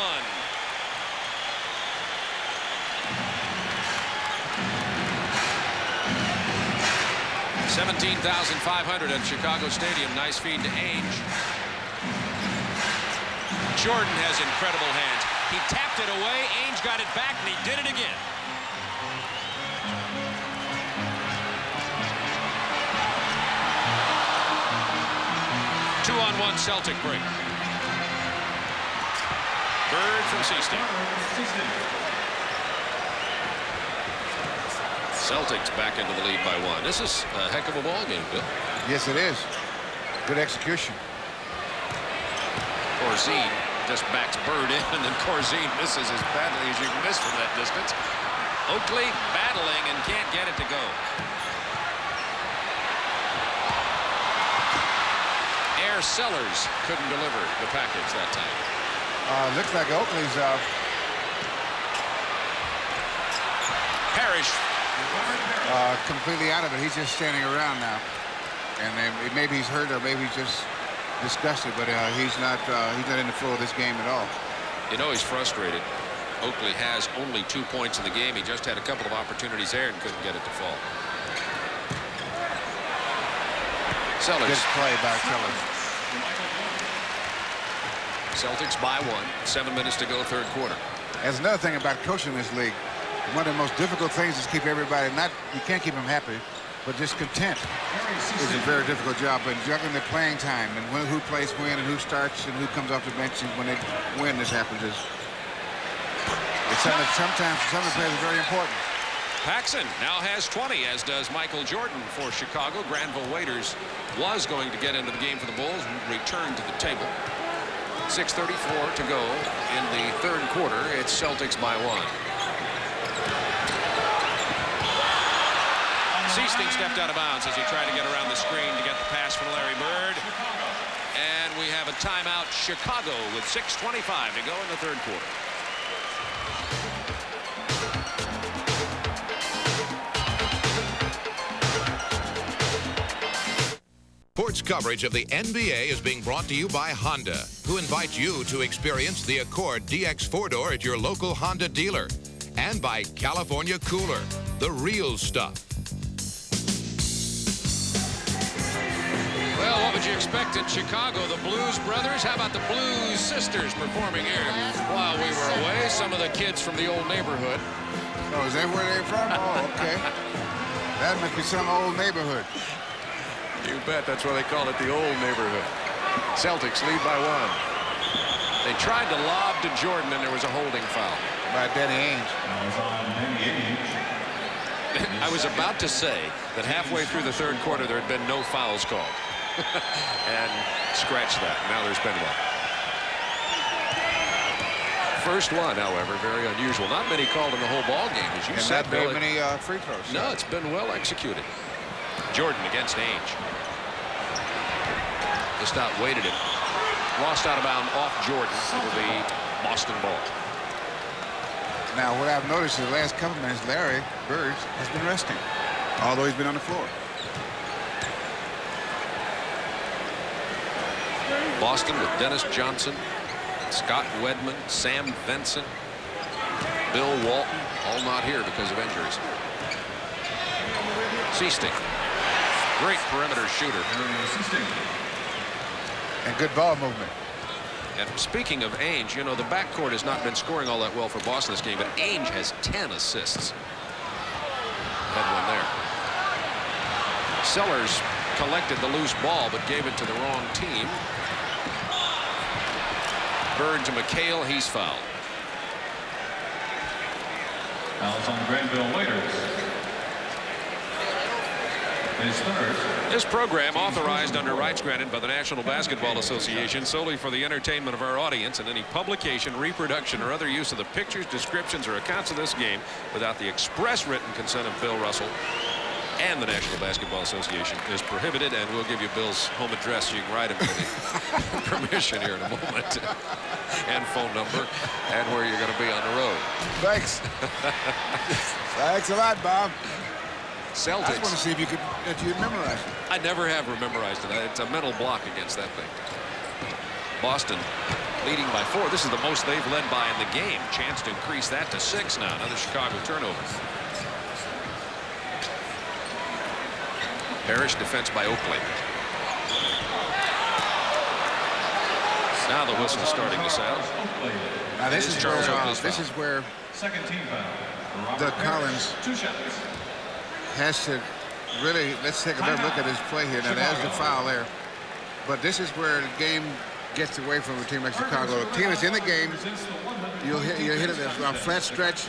$17,500 at Chicago Stadium. Nice feed to Ainge. Jordan has incredible hands. He tapped it away. Ainge got it back, and he did it again. Two-on-one Celtic break. Bird from Seaston. Celtics back into the lead by 1. This is a heck of a ball game, Bill. Yes, it is. Good execution. Corzine just backs Bird in, and then Corzine misses as badly as you can miss from that distance. Oakley battling and can't get it to go. Air Sellers couldn't deliver the package that time. Looks like Oakley's Parish. Completely out of it. He's just standing around now, and maybe he's hurt or maybe he's just disgusted, but he's not in the flow of this game at all. You know, he's frustrated. Oakley has only 2 points in the game. He just had a couple of opportunities there and couldn't get it to fall. Sellers. Good play by Sellers. Celtics by 1. 7 minutes to go, third quarter. There's another thing about coaching this league. One of the most difficult things is keep everybody, you can't keep them happy, but just content is a very difficult job. But juggling the playing time and who plays when and who starts and who comes off the bench and when they win, this happens. It's something that sometimes some of the players are very important. Paxson now has 20, as does Michael Jordan for Chicago. Granville Waiters was going to get into the game for the Bulls and return to the table. 6:34 to go in the third quarter. It's Celtics by 1. Seaston stepped out of bounds as he tried to get around the screen to get the pass from Larry Bird. And we have a timeout, Chicago, with 6:25 to go in the third quarter. Sports coverage of the NBA is being brought to you by Honda, who invites you to experience the Accord DX 4-door at your local Honda dealer. And by California Cooler, the real stuff. Well, what would you expect in Chicago? The Blues Brothers? How about the Blues Sisters performing here while we were away? Some of the kids from the old neighborhood. Oh, is that where they're from? Oh, okay. That must be some old neighborhood. You bet. That's why they call it the old neighborhood. Celtics lead by 1. They tried to lob to Jordan, and there was a holding foul. By Danny Ainge. I was about to say that halfway through the third quarter, there had been no fouls called. And scratch that. Now there's been one. First one, however, very unusual. Not many called in the whole ball game, as you And said, not very Bill. many free throws. No, it's been well executed. Jordan against Ainge. Just outweighted it. Lost out of bounds off Jordan. It'll be Boston ball. Now, what I've noticed in the last couple minutes, Larry Bird has been resting, although he's been on the floor. Boston with Dennis Johnson, Scott Wedman, Sam Benson, Bill Walton, all not here because of injuries. Seaston, great perimeter shooter. And good ball movement. And speaking of Ainge, you know, the backcourt has not been scoring all that well for Boston this game, but Ainge has 10 assists. Had one there. Sellers collected the loose ball, but gave it to the wrong team. Bird to McHale. He's fouled. Fouls on Granville Waiters. His third. This program, authorized under rights granted by the National Basketball Association solely for the entertainment of our audience, and any publication, reproduction, or other use of the pictures, descriptions, or accounts of this game without the express written consent of Bill Russell and the National Basketball Association is prohibited. And we'll give you Bill's home address so you can write him the permission here in a moment, and phone number, and where you're going to be on the road. Thanks. Thanks a lot, Bob. Celtics. I just want to see if you could memorize it. I never have memorized it. It's a mental block against that thing. Boston leading by 4. This is the most they've led by in the game. Chance to increase that to 6 now. Another Chicago turnover. Parish defense by Oakley. Now the whistle starting to sound. Now this is Charles where, Oakley's this foul. is where Second team foul. Doug Collins 2 shots. has to really, let's take a better look at his play here. Now there's the foul there. But this is where the game gets away from a team like Chicago. The team is in the game. You'll hit it a flat stretch.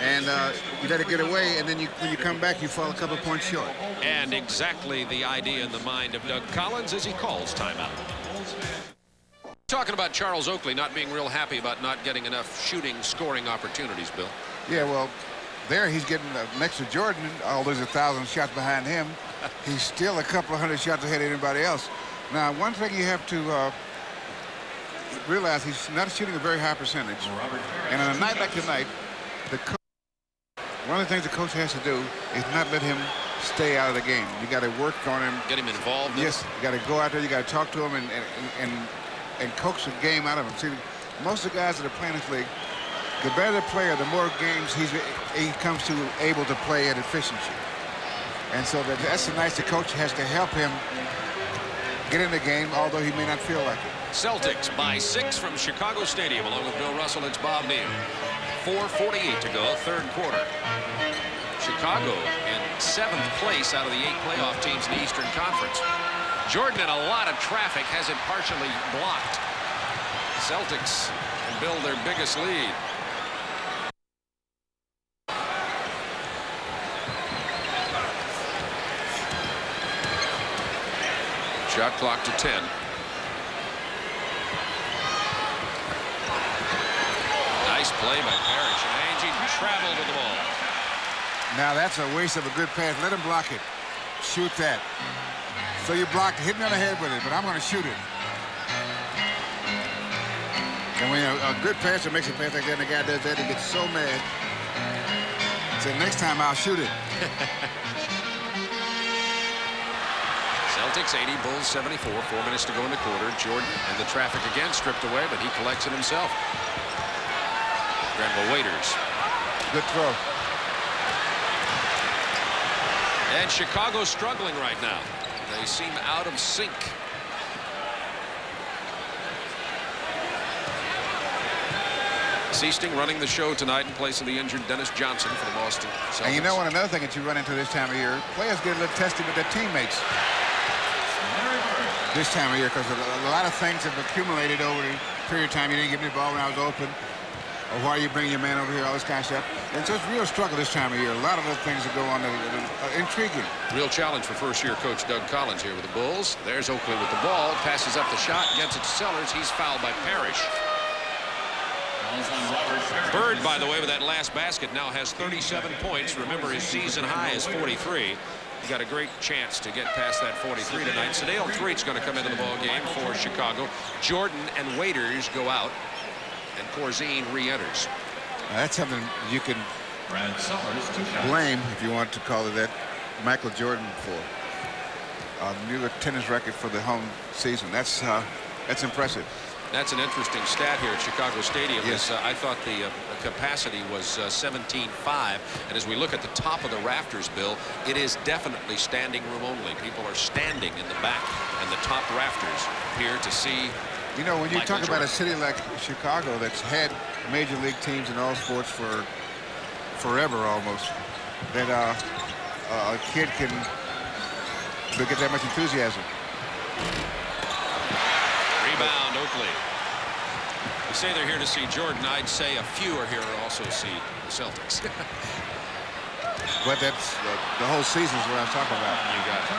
And you let it get away, and then when you come back, you fall a couple points short. And exactly the idea in the mind of Doug Collins as he calls timeout. Talking about Charles Oakley not being real happy about not getting enough shooting, scoring opportunities, Bill. Yeah, well, there he's getting next to Jordan, although there's 1,000 shots behind him. He's still a couple of hundred shots ahead of anybody else. Now, one thing you have to realize, he's not shooting a very high percentage. And on a night like tonight, one of the things the coach has to do is not let him stay out of the game. You got to work on him. Get him involved. Yes, you got to go out there. You got to talk to him and coax the game out of him. See, most of the guys that are playing this league, the better the player, the more games he comes to able to play at efficiency. And so that's the nice. The coach has to help him get in the game, although he may not feel like it. Celtics by 6 from Chicago Stadium. Along with Bill Russell, it's Bob Neal. 4:48 to go, third quarter. Chicago in 7th place out of the 8 playoff teams in the Eastern Conference. Jordan in a lot of traffic has it partially blocked. Celtics can build their biggest lead. Shot clock to 10. Nice play by Parish, and Ainge traveled with the ball. Now that's a waste of a good pass. Let him block it. Shoot that. So you blocked, hit me on the head with it, but I'm going to shoot it. And when a good passer makes a pass like that, and the guy does that, he gets so mad. So next time I'll shoot it. Celtics 80, Bulls 74. 4 minutes to go in the quarter. Jordan and the traffic again stripped away, but he collects it himself. Granville Waiters. Good throw. And Chicago's struggling right now. They seem out of sync. Seasting running the show tonight in place of the injured Dennis Johnson for the Boston Celtics. And you know what, another thing that you run into this time of year, players get a little testy with their teammates this time of year, because a lot of things have accumulated over the period of time. You didn't give me the ball when I was open, or why are you bringing your man over here, all this kind of stuff. And so it's a real struggle this time of year. A lot of other things that go on that are intriguing. Real challenge for first-year coach Doug Collins here with the Bulls. There's Oakley with the ball, passes up the shot, gets it to Sellers. He's fouled by Parish. Bird, by the way, with that last basket now has 37 points. Remember, his season high is 43. He got a great chance to get past that 43 tonight. Sedale Threet's going to come into the ball game for Chicago. Jordan and Waiters go out, and Corzine re-enters. That's something you can Brad Sellers, 2 shots. blame, if you want to call it that, Michael Jordan for. A new tennis record for the home season. That's impressive. That's an interesting stat here at Chicago Stadium. Yes. I thought the capacity was 17,500. And as we look at the top of the rafters, Bill, it is definitely standing room only. People are standing in the back and the top rafters here to see. You know, when you Michael talk about a Jordan. city like Chicago that's had major league teams in all sports for forever almost, that a kid can get that much enthusiasm. Rebound, Oakley. You say they're here to see Jordan. I'd say a few are here to also see the Celtics. But that's the whole season is what I was talking about. You got it.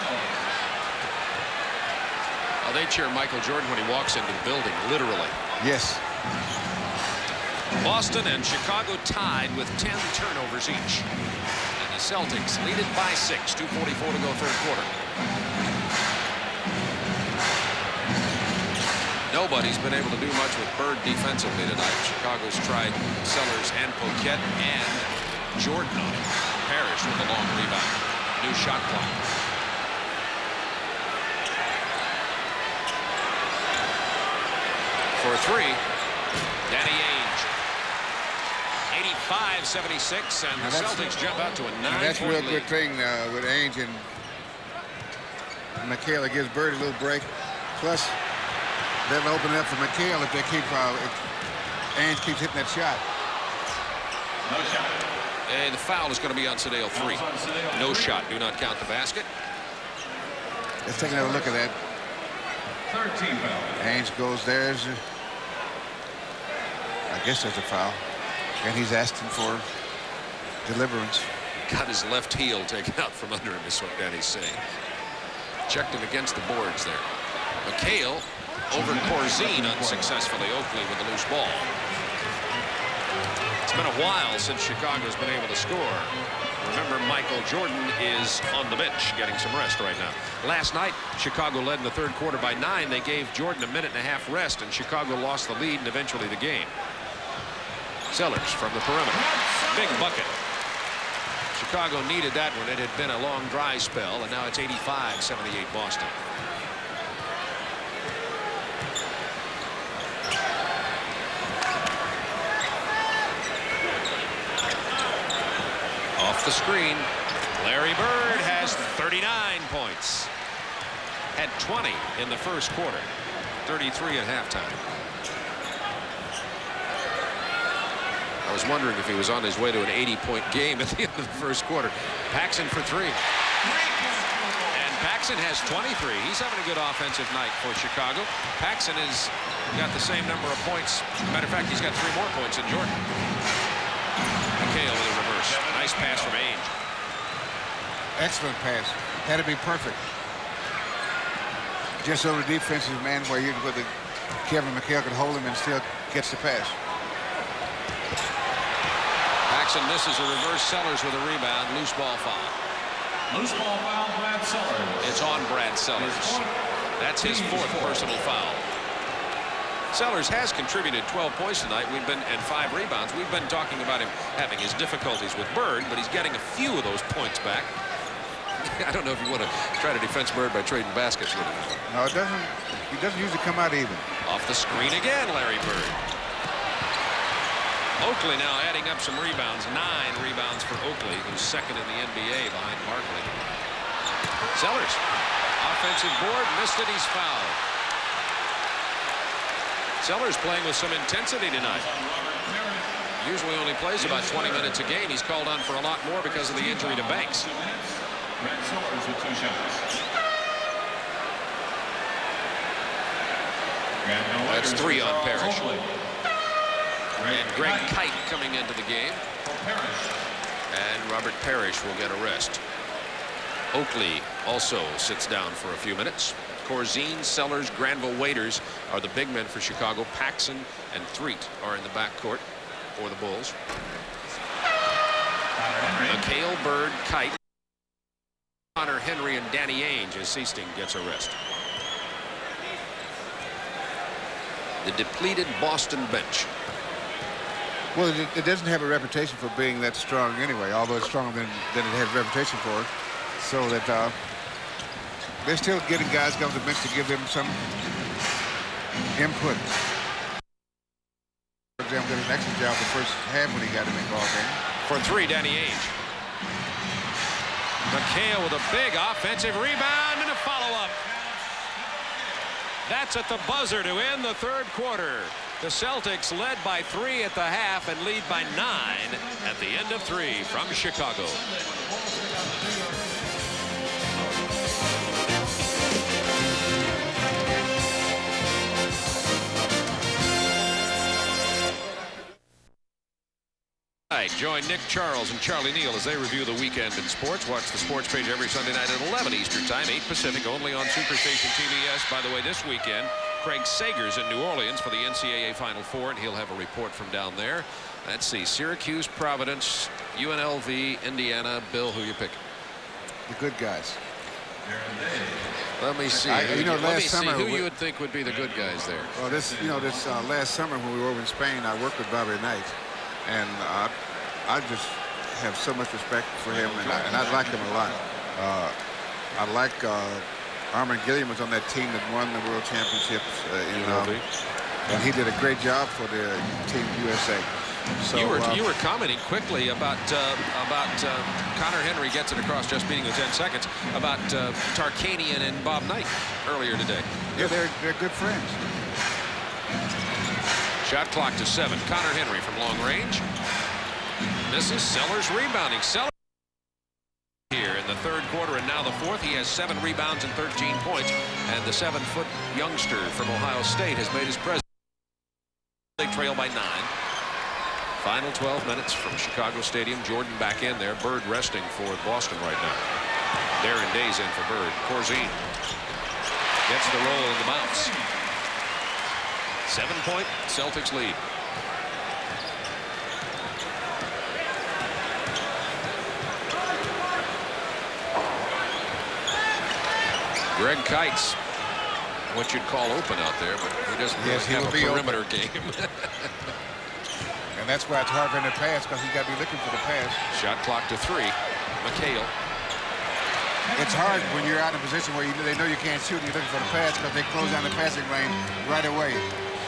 Well, they cheer Michael Jordan when he walks into the building, literally. Yes. Boston and Chicago tied with 10 turnovers each. And the Celtics lead it by 6. 2:44 to go third quarter. Nobody's been able to do much with Bird defensively tonight. Chicago's tried Sellers and Poquette and Jordan on him. Parish with a long rebound. New shot clock. For three, Danny Ainge. 85-76, and the Celtics jump out to a 9-point lead. That's a real good thing with Ainge and McHale. It gives Bird a little break. Plus, that'll open it up for McHale if they keep if Ainge keeps hitting that shot. No shot. And the foul is going to be on Sedale 3. No shot. Do not count the basket. Let's take another look at that. 13 foul. Ainge goes there. I guess there's a foul. And he's asking for deliverance. Got his left heel taken out from under him is what Danny's saying. Checked him against the boards there. McHale over Corzine unsuccessfully. Oakley with a loose ball. It's been a while since Chicago's been able to score. Remember, Michael Jordan is on the bench getting some rest right now. Last night, Chicago led in the third quarter by 9. They gave Jordan a minute-and-a-half rest, and Chicago lost the lead and eventually the game. Sellers from the perimeter. Big bucket. Chicago needed that one. It had been a long dry spell, and now it's 85-78 Boston. Off the screen, Larry Bird has 39 points. Had 20 in the first quarter, 33 at halftime. I was wondering if he was on his way to an 80-point game at the end of the first quarter. Paxson for 3. And Paxson has 23. He's having a good offensive night for Chicago. Paxson has got the same number of points. Matter of fact, he's got 3 more points than Jordan. McHale with a reverse. Nice pass from Ainge. Excellent pass. Had to be perfect. Just over the defensive man where Kevin McHale could hold him and still gets the pass. Paxson misses a reverse. Sellers with a rebound. Loose ball foul. Loose ball foul, Brad Sellers. It's on Brad Sellers. That's his 4th personal foul. Sellers has contributed 12 points tonight. And 5 rebounds. We've been talking about him having his difficulties with Bird, but he's getting a few of those points back. I don't know if you want to try to defend Bird by trading baskets with him. No, it doesn't. He doesn't usually come out even. Off the screen again, Larry Bird. Oakley now adding up some rebounds. 9 rebounds for Oakley, who's second in the NBA behind Barkley. Sellers, offensive board, missed it, he's fouled. Sellers playing with some intensity tonight. Usually only plays about 20 minutes a game. He's called on for a lot more because of the injury to Banks. Brad Sellers with 2 shots. That's 3 on Parish. And Greg Kite coming into the game. And Robert Parish will get a rest. Oakley also sits down for a few minutes. Corzine, Sellers, Granville, Waiters are the big men for Chicago. Paxson and Threet are in the backcourt for the Bulls. McHale, Bird, Kite, Connor, Henry, and Danny Ainge as Seasting gets a rest. The depleted Boston bench. Well, it doesn't have a reputation for being that strong anyway, although it's stronger than it has a reputation for. So that they're still getting guys off the bench to give them some input. For example, did an excellent job the first half when he got in the ball game. For 3, Danny Ainge. McHale with a big offensive rebound and a follow-up. That's at the buzzer to end the third quarter. The Celtics led by 3 at the half and lead by 9 at the end of 3 from Chicago. right, join Nick Charles and Charlie Neal as they review the weekend in sports. Watch the sports page every Sunday night at 11 Eastern Time, 8 Pacific, only on Superstation TBS. By the way, this weekend, Craig Sager's in New Orleans for the NCAA Final Four, and he'll have a report from down there. Let's see, Syracuse, Providence, UNLV, Indiana. Bill, who you picking? The good guys. Let me see. Last summer, who you would think would be the good guys there. Well, this last summer when we were over in Spain, I worked with Bobby Knight, and I just have so much respect for him, and I like him a lot. I like Armin Gilliam was on that team that won the World Championships, and he did a great job for the Team USA. So, you were commenting quickly about Connor Henry gets it across just beating the 10 seconds about Tarkanian and Bob Knight earlier today. Yeah, they're good friends. Shot clock to 7. Connor Henry from long range. Misses. Sellers rebounding. Sellers here in the third quarter and now the fourth. He has 7 rebounds and 13 points. And the 7-foot youngster from Ohio State has made his presence. They trail by 9. Final 12 minutes from Chicago Stadium. Jordan back in there. Bird resting for Boston right now. Darren Day's in for Bird. Corzine gets the roll and the bounce. 7-point Celtics lead. Greg Kite's what you'd call open out there, but he doesn't really have a perimeter game. And that's why it's hard for him to pass, because he's got to be looking for the pass. Shot clock to 3. McHale. It's hard when you're out in a position where they know you can't shoot and you're looking for the pass, because they close down the passing lane right away.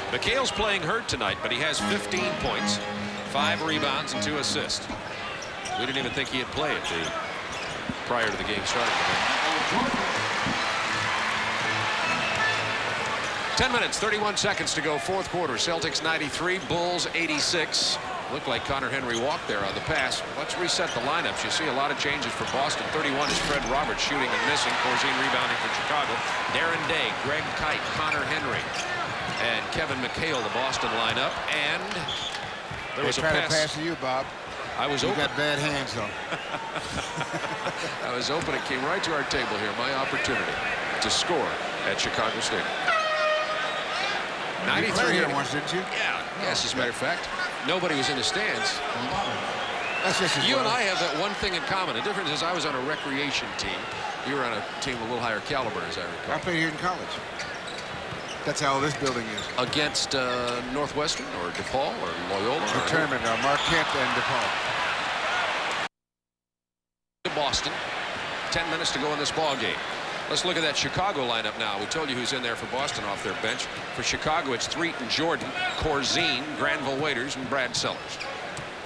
McHale's playing hurt tonight, but he has 15 points, 5 rebounds, and 2 assists. We didn't even think he had played prior to the game starting. 10 minutes, 31 seconds to go, fourth quarter. Celtics 93, Bulls 86. Looked like Connor Henry walked there on the pass. Let's reset the lineups. You see a lot of changes for Boston. 31 is Fred Roberts shooting and missing. Corzine rebounding for Chicago. Darren Day, Greg Kite, Connor Henry, and Kevin McHale, the Boston lineup. And there was a pass to you, Bob. I was open. You got bad hands, though. I was open. It came right to our table here. My opportunity to score at Chicago Stadium. 93. You played here once, didn't you? Yeah. Yes, as a matter of fact, nobody was in the stands. That's just you and I have that one thing in common. The difference is I was on a recreation team. You were on a team a little higher caliber, as I recall. I played here in college. That's how this building is. Against Northwestern or DePaul or Loyola? The tournament, Marquette and DePaul. Boston. 10 minutes to go in this ball game. Let's look at that Chicago lineup now. We told you who's in there for Boston off their bench. For Chicago, it's Threaton, Jordan, Corzine, Granville Waiters, and Brad Sellers.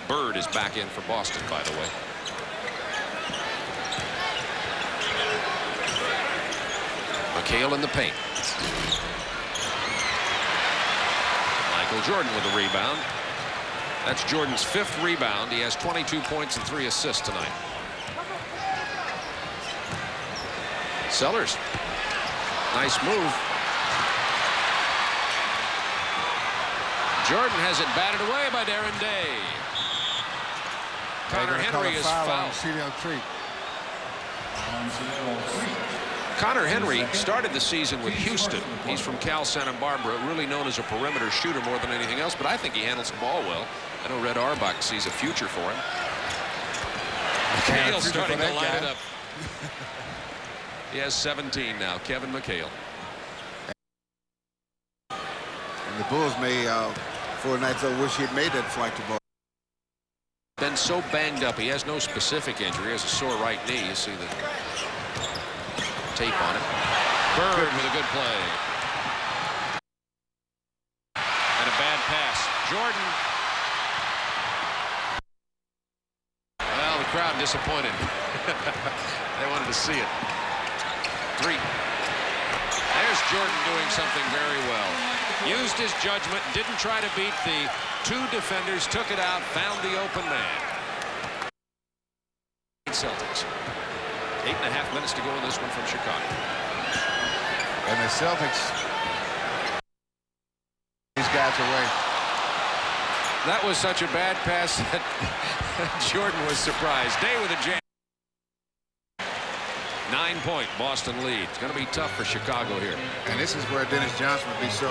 Bird is back in for Boston, by the way. McHale in the paint. Michael Jordan with a rebound. That's Jordan's 5th rebound. He has 22 points and 3 assists tonight. Sellers. Nice move. Jordan has it batted away by Darren Day. Connor Henry is fouled. Connor Henry started the season with Houston. He's from Cal Santa Barbara, really known as a perimeter shooter more than anything else, but I think he handles the ball well. I know Red Auerbach sees a future for him. McHale starting to line it up. He has 17 now, Kevin McHale. And the Bulls may, 4 nights ago, wish he'd made that flight to Boston. Been so banged up. He has no specific injury. He has a sore right knee. You see the tape on it. Bird with a good play. And a bad pass. Jordan. Well, the crowd disappointed. They wanted to see it. 3. There's Jordan doing something very well. Used his judgment, didn't try to beat the 2 defenders, took it out, found the open man. Celtics. 8.5 minutes to go in this one from Chicago. And the Celtics, these guys away. That was such a bad pass that Jordan was surprised. Day with a jam. 9-point Boston lead. It's going to be tough for Chicago here. And this is where Dennis Johnson would be so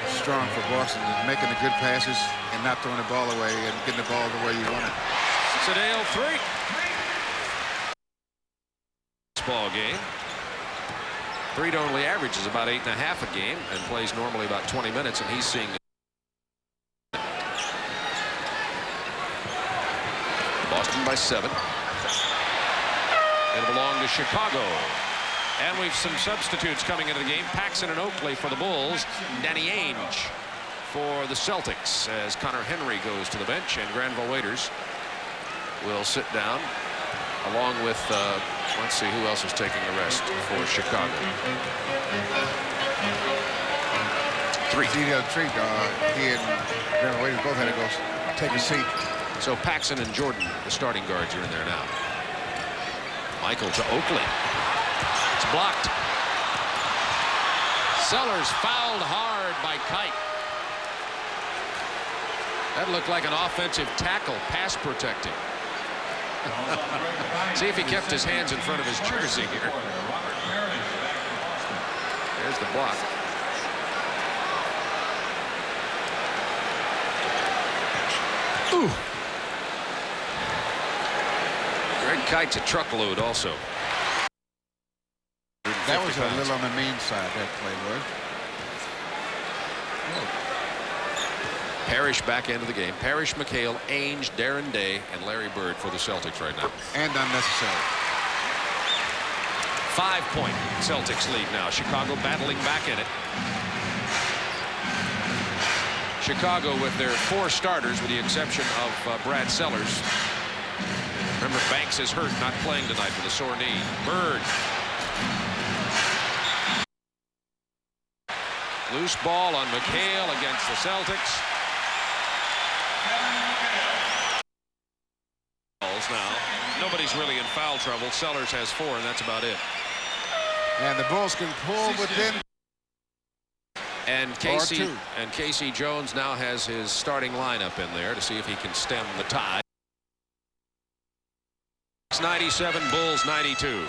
strong for Boston, making the good passes and not throwing the ball away and getting the ball the way you want it. Sedale 3. Ball game. Freed only averages about 8.5 a game and plays normally about 20 minutes, and he's seeing Boston by 7. It'll belong to Chicago. And we've some substitutes coming into the game. Paxson and Oakley for the Bulls. Danny Ainge for the Celtics as Connor Henry goes to the bench, and Granville Waiters will sit down along with let's see who else is taking the rest for Chicago. 3. See the other treat. He and Granville Waiters both had to go take a seat. So Paxson and Jordan, the starting guards, are in there now. Michael to Oakley. It's blocked. Sellers fouled hard by Kite. That looked like an offensive tackle, pass protecting. See if he kept his hands in front of his jersey here. There's the block. Ooh. Greg Kite's a truckload also. That was a little on the mean side, that play was. Parish back into the game. Parish, McHale, Ainge, Darren Day, and Larry Bird for the Celtics right now. And unnecessary. 5-point Celtics lead now. Chicago battling back in it. Chicago with their 4 starters with the exception of Brad Sellers. Remember, Banks is hurt, not playing tonight with a sore knee. Bird. Loose ball on McHale against the Celtics. Now, nobody's really in foul trouble. Sellers has 4, and that's about it. And the Bulls can pull within. And Casey Jones now has his starting lineup in there to see if he can stem the tide. 97, Bulls 92.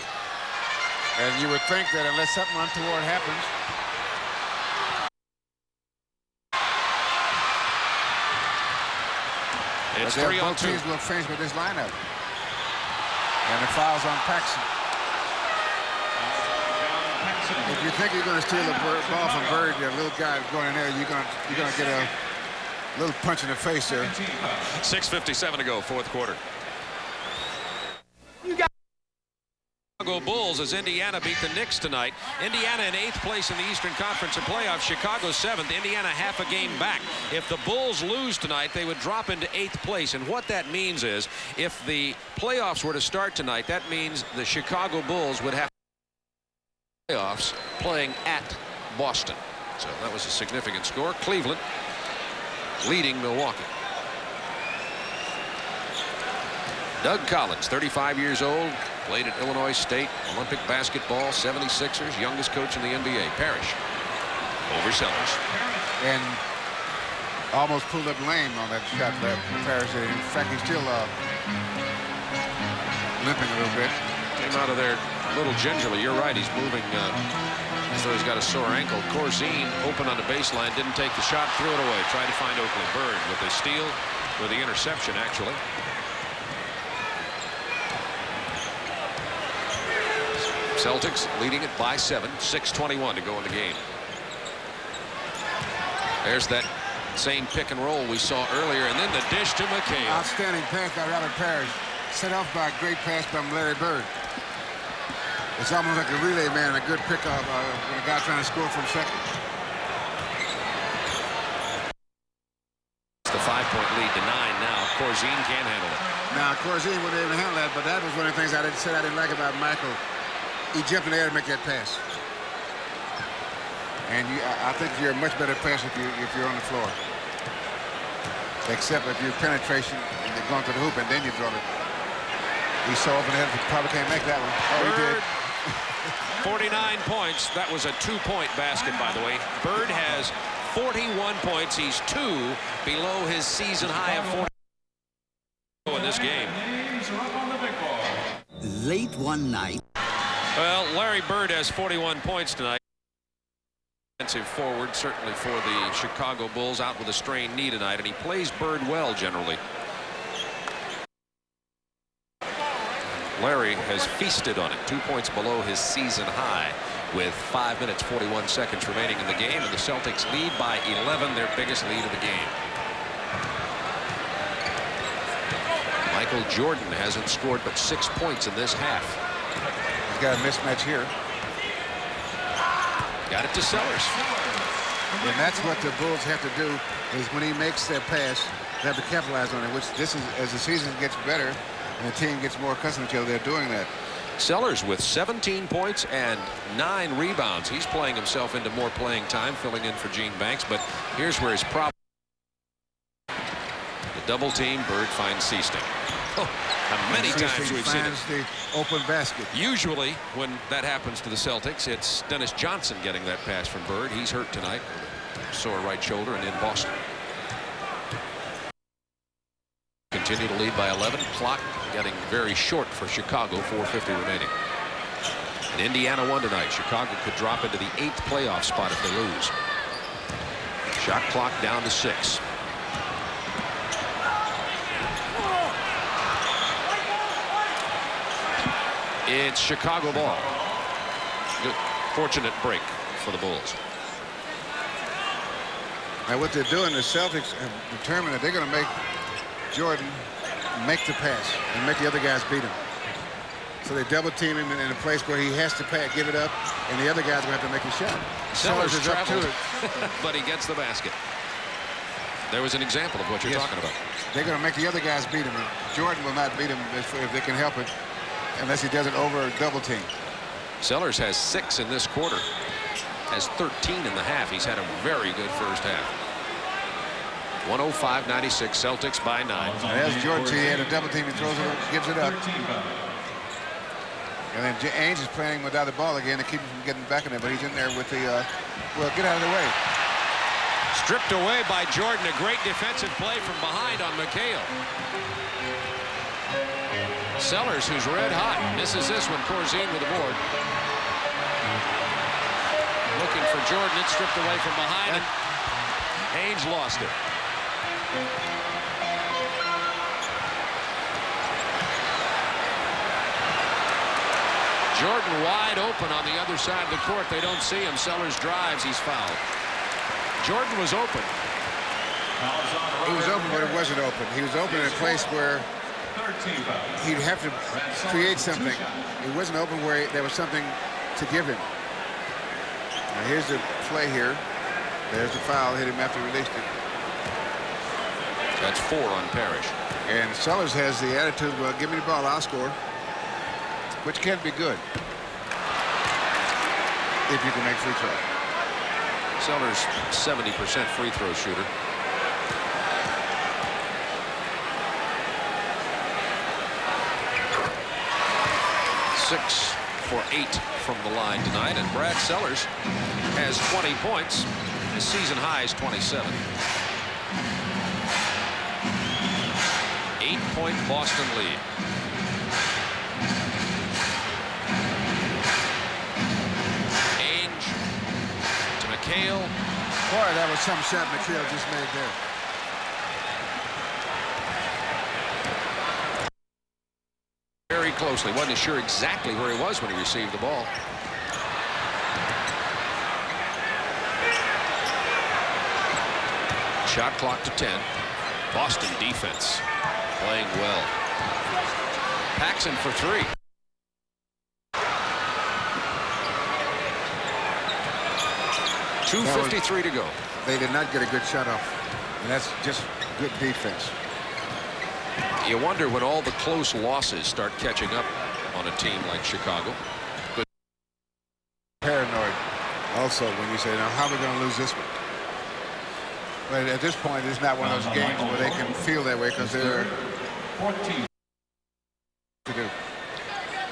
And you would think that unless something untoward happens. It's 3 on 2. Both teams will finish with this lineup. And the foul's on Paxson. If you think you're going to steal the ball from Bird, your little guy going in there, you're going to get a little punch in the face there. 6:57 to go, 4th quarter. Chicago Bulls as Indiana beat the Knicks tonight. Indiana in 8th place in the Eastern Conference and playoffs. Chicago 7th. Indiana half a game back. If the Bulls lose tonight, they would drop into 8th place. And what that means is, if the playoffs were to start tonight, that means the Chicago Bulls would have playoffs playing at Boston. So that was a significant score. Cleveland leading Milwaukee. Doug Collins, 35 years old, played at Illinois State, Olympic basketball, 76ers, youngest coach in the NBA. Parish over Sellers. And almost pulled up lame on that shot there. Parish. In fact, he's still limping a little bit. Came out of there a little gingerly. You're right. He's moving as though he's got a sore ankle. Corzine open on the baseline, didn't take the shot, threw it away. Tried to find Oakley. Bird with the steal, with the interception, actually. Celtics leading it by 7. 6:21 to go in the game. There's that same pick and roll we saw earlier, and then the dish to McHale. Outstanding pass by Robert Parish. Set off by a great pass by Larry Bird. It's almost like a relay man, a good pickoff when a guy trying to score from second. It's the 5-point lead to 9 now. Corzine can't handle it. Now, Corzine wouldn't able to handle that, but that was one of the things I didn't like about Michael. He jumped in the air to make that pass. And I think you're a much better passer if you're on the floor. Except if your penetration and you're going to the hoop and then you drop it. He's so open ahead, he probably can't make that one. Oh, he did. 49 points. That was a 2-point basket, by the way. Bird has 41 points. He's 2 below his season high of 40 in this game. Names are up on the big board. Late one night. Well, Larry Bird has 41 points tonight. Defensive forward, certainly for the Chicago Bulls, out with a strained knee tonight, and he plays Bird well generally. Larry has feasted on it, 2 points below his season high with 5 minutes 41 seconds remaining in the game, and the Celtics lead by 11, their biggest lead of the game. Michael Jordan hasn't scored but 6 points in this half. He's got a mismatch here. Got it to Sellers. And that's what the Bulls have to do, is when he makes that pass, they have to capitalize on it, which this is, as the season gets better and the team gets more accustomed to each other, they're doing that. Sellers with 17 points and 9 rebounds. He's playing himself into more playing time, filling in for Gene Banks, but here's where his problem. The double team, Bird finds Seaston. Oh, how many times we've seen it. The open basket. Usually when that happens to the Celtics, it's Dennis Johnson getting that pass from Bird. He's hurt tonight with a sore right shoulder and in Boston. Continue to lead by 11. Clock getting very short for Chicago. 4:50 remaining. And Indiana won tonight. Chicago could drop into the 8th playoff spot if they lose. Shot clock down to 6. It's Chicago ball. Good, fortunate break for the Bulls. Now what they're doing, the Celtics have determined that they're going to make Jordan make the pass and make the other guys beat him. So they double team him in a place where he has to give it up, and the other guys are going to have to make a shot. Sellers is up to traveled, it. but he gets the basket. There was an example of what you're talking about. They're going to make the other guys beat him. And Jordan will not beat him if they can help it, unless he does it over double team. Sellers has 6 in this quarter, has 13 in the half. He's had a very good first half. 105-96, Celtics by 9. As Jordan, he had a double team, he throws it, gives it up. And then Ainge is playing without the ball again to keep him from getting back in there, but he's in there with the, well, get out of the way. Stripped away by Jordan. A great defensive play from behind on McHale. Sellers, who's red hot, misses this one. Corzine with the board. Looking for Jordan. It's stripped away from behind, and Ainge lost it. Jordan wide open on the other side of the court. They don't see him. Sellers drives. He's fouled. Jordan was open. He was open, but it wasn't open. He was open in a place where he'd have to create something. He wasn't open where there was something to give him. Now here's the play here. There's the foul. Hit him after he released it. That's 4 on Parish. And Sellers has the attitude, well, give me the ball, I'll score, which can be good if you can make free throws. Sellers 70% free throw shooter. Six for 8 from the line tonight, and Brad Sellers has 20 points. His season high is 27. 8-point Boston lead. Ainge to McHale. Boy, that was some shot McHale just made there. Very closely. Wasn't sure exactly where he was when he received the ball. Shot clock to 10. Boston defense playing well. Paxson for 3. .253 to go. They did not get a good shot off, and that's just good defense. You wonder when all the close losses start catching up on a team like Chicago. Good. Paranoid also when you say, now how are we going to lose this one? But at this point, it's not one of those games where they can feel that way because they're 14. to do.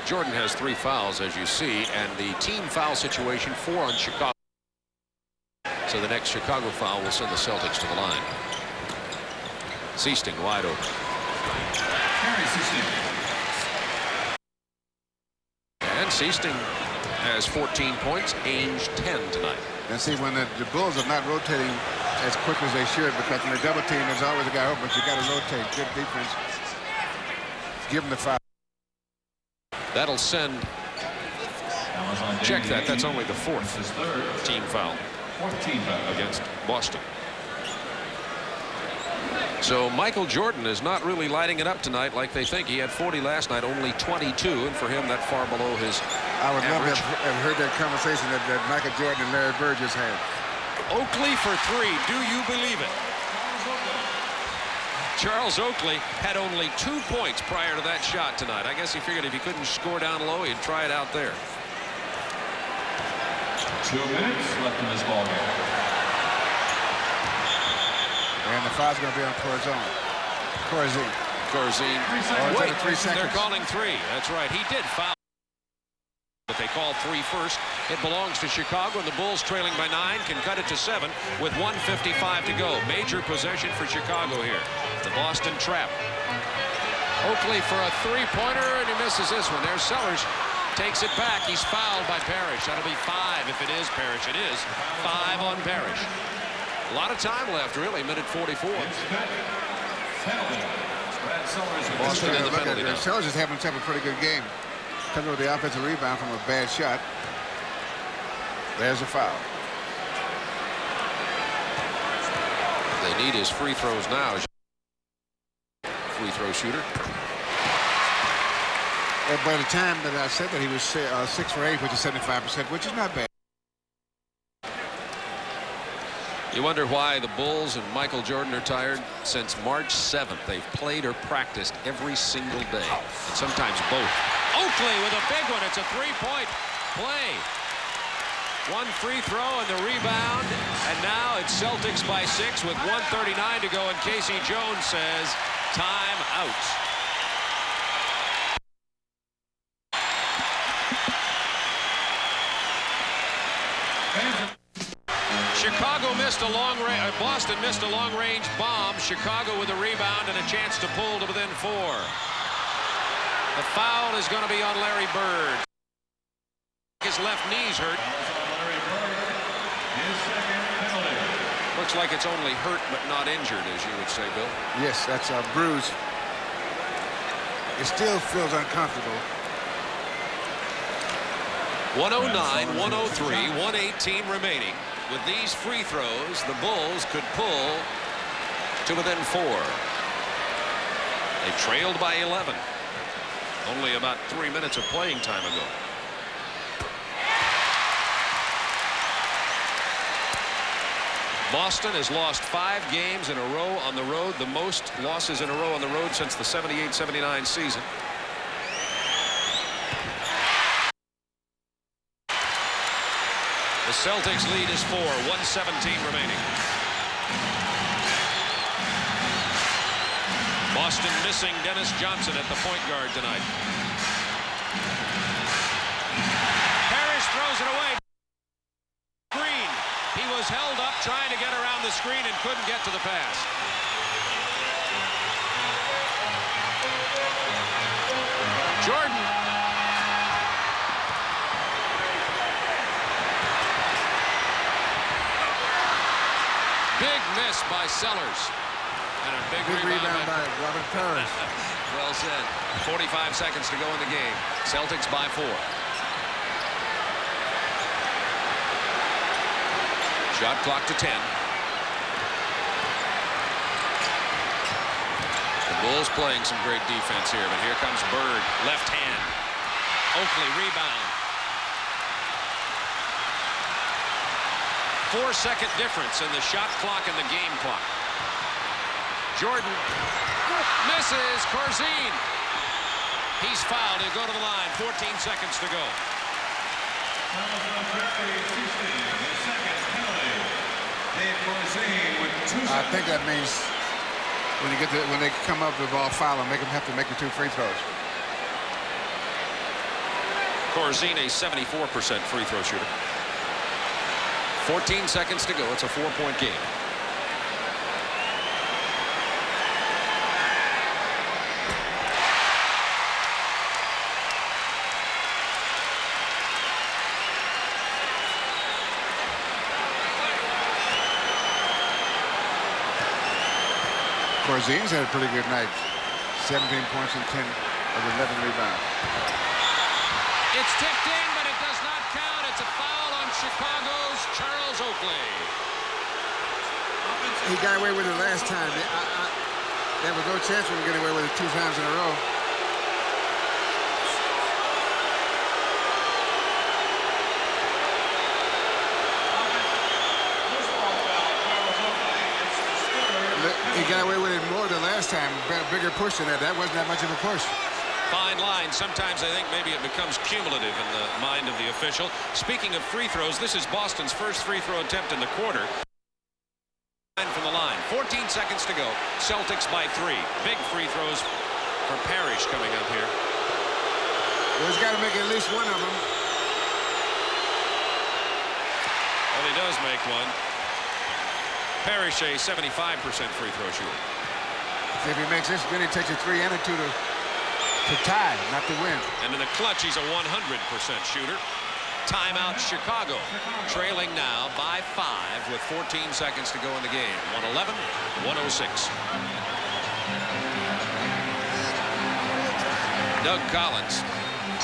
Jordan has 3 fouls, as you see, and the team foul situation 4 on Chicago. So the next Chicago foul will send the Celtics to the line. Seasting wide open. And Seasting has 14 points, Ainge 10 tonight. And see, when the Bulls are not rotating as quick as they should, because when they double team, there's always a guy open, but you got to rotate. Good defense. Give them the foul. That'll send. Check that. That's only the fourth team foul against Boston. So Michael Jordan is not really lighting it up tonight like they think. He had 40 last night, only 22, and for him, that far below his I would love average. to have heard that conversation that Michael Jordan and Larry Bird just had. Oakley for 3. Do you believe it? Charles Oakley had only 2 points prior to that shot tonight. I guess he figured if he couldn't score down low, he'd try it out there. 2 minutes left in this ball game. And the foul's going to be on Corzine. Corzine. Wait, 3 seconds. They're calling 3. That's right. He did foul. But they call 3 first. It belongs to Chicago, and the Bulls, trailing by 9, can cut it to 7 with 1:55 to go. Major possession for Chicago here. The Boston trap. Oakley for a 3-pointer, and he misses this one. There's Sellers. Takes it back. He's fouled by Parish. That'll be 5 if it is Parish. It is 5 on Parish. A lot of time left, really. Minute 44. Boston in the penalty now. Sellers is having himself a pretty good game. Coming with the offensive rebound from a bad shot. There's a foul. They need his free throws now. Free throw shooter. And by the time that I said that, he was 6 for 8, which is 75%, which is not bad. You wonder why the Bulls and Michael Jordan are tired. Since March 7th, they've played or practiced every single day, and sometimes both. Oakley with a big one. It's a 3-point play. 1 free throw and the rebound, and now it's Celtics by 6 with 1:39 to go, and Casey Jones says time out. Chicago missed a Boston missed a long-range bomb. Chicago with a rebound and a chance to pull to within 4. The foul is going to be on Larry Bird. His left knee's hurt. Looks like it's only hurt but not injured, as you would say, Bill. Yes, that's a bruise. It still feels uncomfortable. 109, 103, 118 remaining. With these free throws, the Bulls could pull to within 4. They trailed by 11. Only about 3 minutes of playing time ago. Boston has lost 5 games in a row on the road, the most losses in a row on the road since the 78-79 season. The Celtics lead is 4, 1:17 remaining. Boston missing Dennis Johnson at the point guard tonight. Parish throws it away. Green. He was held up trying to get around the screen and couldn't get to the pass. Jordan. Big miss by Sellers. And a big rebound by Robert Parish. Well said. 45 seconds to go in the game. Celtics by 4. Shot clock to 10. The Bulls playing some great defense here, but here comes Bird. Left hand. Oakley rebound. 4-second difference in the shot clock and the game clock. Jordan misses. Corzine. He's fouled. He'll go to the line. 14 seconds to go. I think that means when they come up with the ball foul and make them have to make the 2 free throws. Corzine, a 74% free throw shooter. 14 seconds to go. It's a 4-point game. Of course, Ainge had a pretty good night. 17 points and 10 of 11 rebounds. It's tipped in, but it does not count. It's a foul on Chicago's Charles Oakley. He got away with it last time. There was no chance we were getting away with it 2 times in a row. He got away with it more than last time. Bigger push than that. That wasn't that much of a push. Fine line. Sometimes I think maybe it becomes cumulative in the mind of the official. Speaking of free throws, this is Boston's first free throw attempt in the quarter. From the line. 14 seconds to go. Celtics by 3. Big free throws for Parish coming up here. Well, he's got to make at least one of them. Well, he does make one. Parish a 75% free throw shooter. If he makes this, then he takes a 3 and a 2 to tie, not to win. And in the clutch, he's a 100% shooter. Timeout Chicago, trailing now by 5 with 14 seconds to go in the game. 111-106. Doug Collins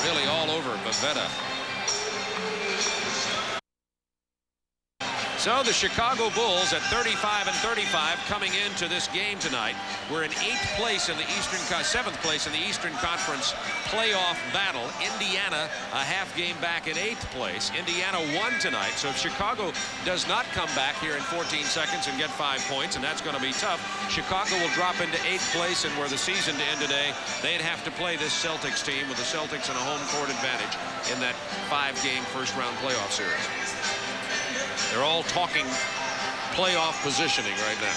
really all over Bavetta. So the Chicago Bulls at 35 and 35 coming into this game tonight. We're in 8th place in the Eastern, 7th place in the Eastern Conference playoff battle. Indiana a half game back in 8th place. Indiana won tonight, so if Chicago does not come back here in 14 seconds and get 5 points, and that's going to be tough, Chicago will drop into 8th place, and were the season to end today, they'd have to play this Celtics team with the Celtics in a home court advantage in that 5-game first-round playoff series. They're all talking playoff positioning right now.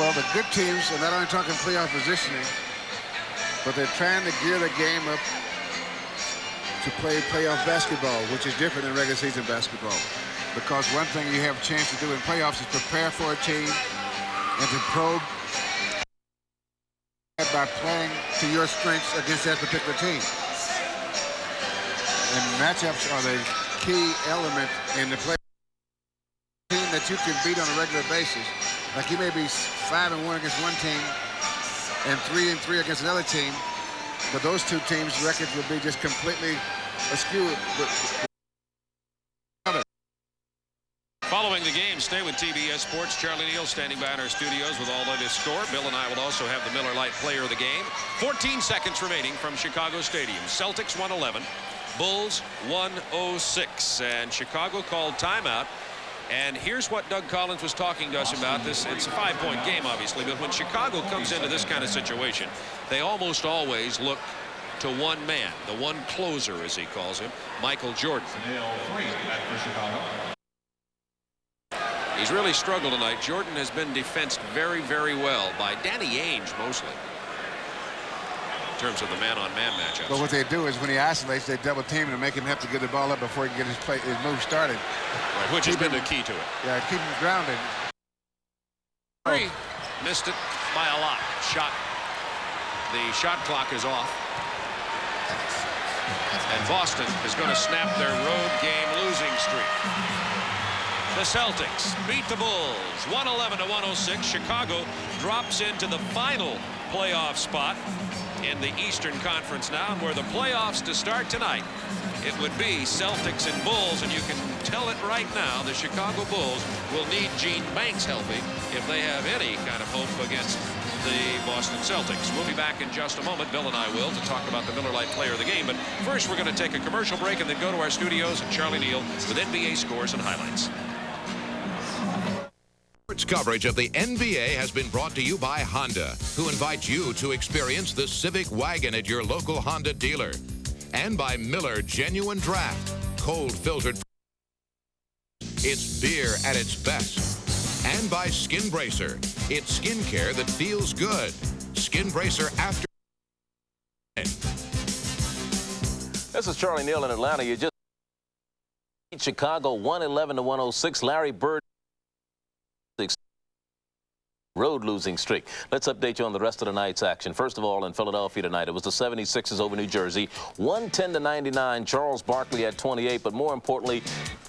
Well, the good teams are not only talking playoff positioning, but they're trying to gear the game up to play playoff basketball, which is different than regular season basketball. Because one thing you have a chance to do in playoffs is prepare for a team and to probe by playing to your strengths against that particular team. And matchups are the key element in the play. Team that you can beat on a regular basis. Like you may be 5-1 against one team and 3-3 against another team, but those two teams' records would be just completely askew. Following the game, stay with TBS Sports. Charlie Neal standing by in our studios with all latest score. Bill and I will also have the Miller Lite player of the game. 14 seconds remaining from Chicago Stadium. Celtics 111. Bulls 106, and Chicago called timeout. And here's what Doug Collins was talking to us about. It's a 5-point game, obviously, but when Chicago comes into this kind of situation, they almost always look to one man, the one closer, as he calls him, Michael Jordan. He's really struggled tonight. Jordan has been defensed very, very well by Danny Ainge mostly, in terms of the man-on-man matchups. But what they do is when he isolates, they double team him and make him have to get the ball up before he can get his move started. Right, which has been the key to it. Yeah, keep him grounded. Three. Missed it by a lot. The shot clock is off. And Boston is going to snap their road game losing streak. The Celtics beat the Bulls 111-106. Chicago drops into the final playoff spot in the Eastern Conference now, and where the playoffs to start tonight, it would be Celtics and Bulls, and you can tell it right now, the Chicago Bulls will need Gene Banks healthy if they have any kind of hope against the Boston Celtics. We'll be back in just a moment, Bill and I will, to talk about the Miller Lite player of the game, but first we're going to take a commercial break and then go to our studios and Charlie Neal with NBA scores and highlights. Sports coverage of the NBA has been brought to you by Honda, who invites you to experience the Civic Wagon at your local Honda dealer. And by Miller Genuine Draft, cold filtered. It's beer at its best. And by Skin Bracer, it's skin care that feels good. Skin Bracer after. This is Charlie Neal in Atlanta. You just Chicago 111-106. Larry Bird road losing streak. Let's update you on the rest of the night's action. First of all, in Philadelphia tonight, it was the 76ers over New Jersey. 110-99. Charles Barkley had 28, but more importantly,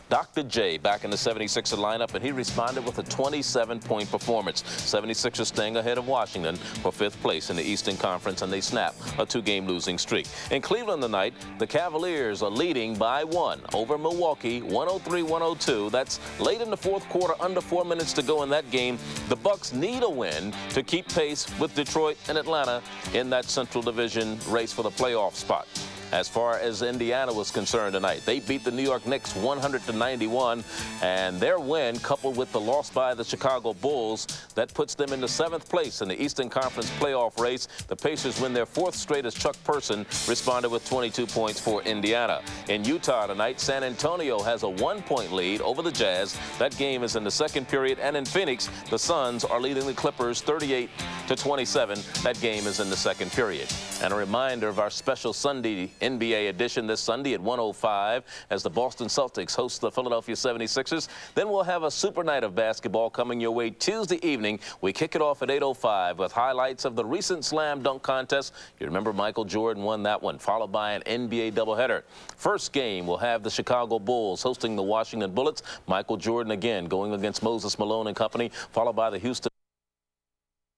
Dr. J back in the 76er lineup, and he responded with a 27-point performance. 76ers staying ahead of Washington for 5th place in the Eastern Conference, and they snap a 2-game losing streak. In Cleveland tonight, the Cavaliers are leading by 1 over Milwaukee, 103-102. That's late in the 4th quarter, under 4 minutes to go in that game. The Bucks need a win to keep pace with Detroit and Atlanta in that Central Division race for the playoff spot. As far as Indiana was concerned tonight, they beat the New York Knicks 100-91, and their win, coupled with the loss by the Chicago Bulls, that puts them in the 7th place in the Eastern Conference playoff race. The Pacers win their 4th straight as Chuck Person responded with 22 points for Indiana. In Utah tonight, San Antonio has a 1-point lead over the Jazz. That game is in the 2nd period, and in Phoenix, the Suns are leading the Clippers 38-27. That game is in the 2nd period. And a reminder of our special Sunday NBA edition this Sunday at 1:05 as the Boston Celtics host the Philadelphia 76ers. Then we'll have a super night of basketball coming your way Tuesday evening. We kick it off at 8:05 with highlights of the recent slam dunk contest. You remember Michael Jordan won that one, followed by an NBA doubleheader. First game will have the Chicago Bulls hosting the Washington Bullets. Michael Jordan again going against Moses Malone and company, followed by the Houston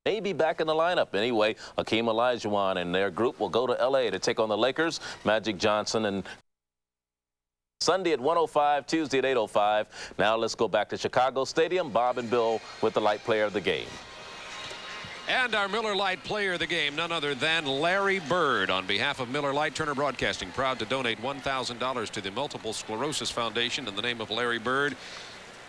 maybe back in the lineup. Anyway, Hakeem Olajuwon and their group will go to L.A. to take on the Lakers. Magic Johnson and Sunday at 1:05, Tuesday at 8:05. Now let's go back to Chicago Stadium. Bob and Bill with the light player of the game. And our Miller Lite player of the game, none other than Larry Bird. On behalf of Miller Lite, Turner Broadcasting, proud to donate $1,000 to the Multiple Sclerosis Foundation in the name of Larry Bird.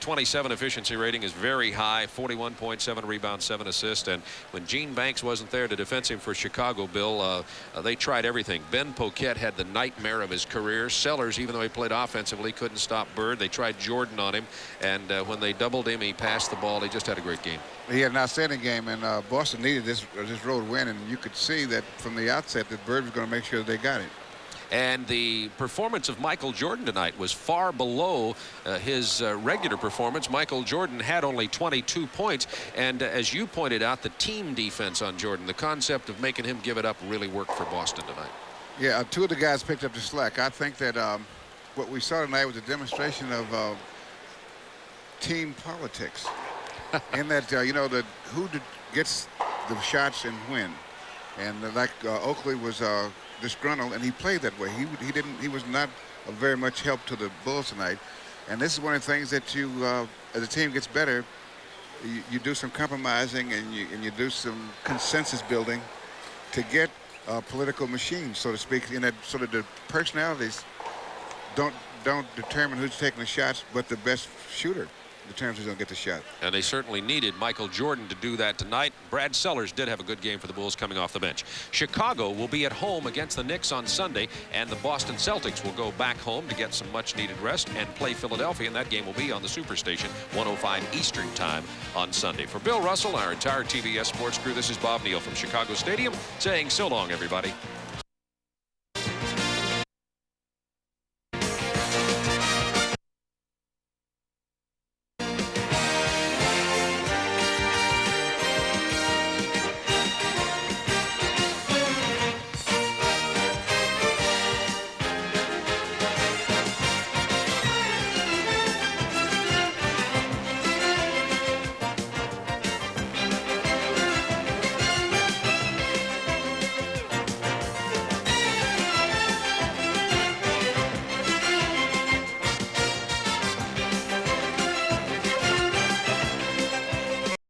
27 efficiency rating is very high, 41.7 rebounds, 7 assists. And when Gene Banks wasn't there to defend him for Chicago, Bill, they tried everything. Ben Poquette had the nightmare of his career. Sellers, even though he played offensively, couldn't stop Bird. They tried Jordan on him, and when they doubled him, he passed the ball. He just had a great game. He had an outstanding game, and Boston needed this road win, and you could see that from the outset that Bird was going to make sure they got it. And the performance of Michael Jordan tonight was far below his regular performance. Michael Jordan had only 22 points. And as you pointed out, the team defense on Jordan, the concept of making him give it up really worked for Boston tonight. Yeah, 2 of the guys picked up the slack. I think that what we saw tonight was a demonstration of team politics. In that, you know, who gets the shots and when. And like Oakley was disgruntled, and he played that way. He was not of very much help to the Bulls tonight. And this is one of the things that you, as a team gets better, you do some compromising and you do some consensus building to get a political machine, so to speak, in that sort of the personalities don't determine who's taking the shots, but the best shooter determines who's going to get the shot. And they certainly needed Michael Jordan to do that tonight. Brad Sellers did have a good game for the Bulls coming off the bench. Chicago will be at home against the Knicks on Sunday, and the Boston Celtics will go back home to get some much-needed rest and play Philadelphia, and that game will be on the Superstation, 1:05 Eastern Time on Sunday. For Bill Russell, our entire TBS Sports crew, this is Bob Neal from Chicago Stadium saying so long, everybody.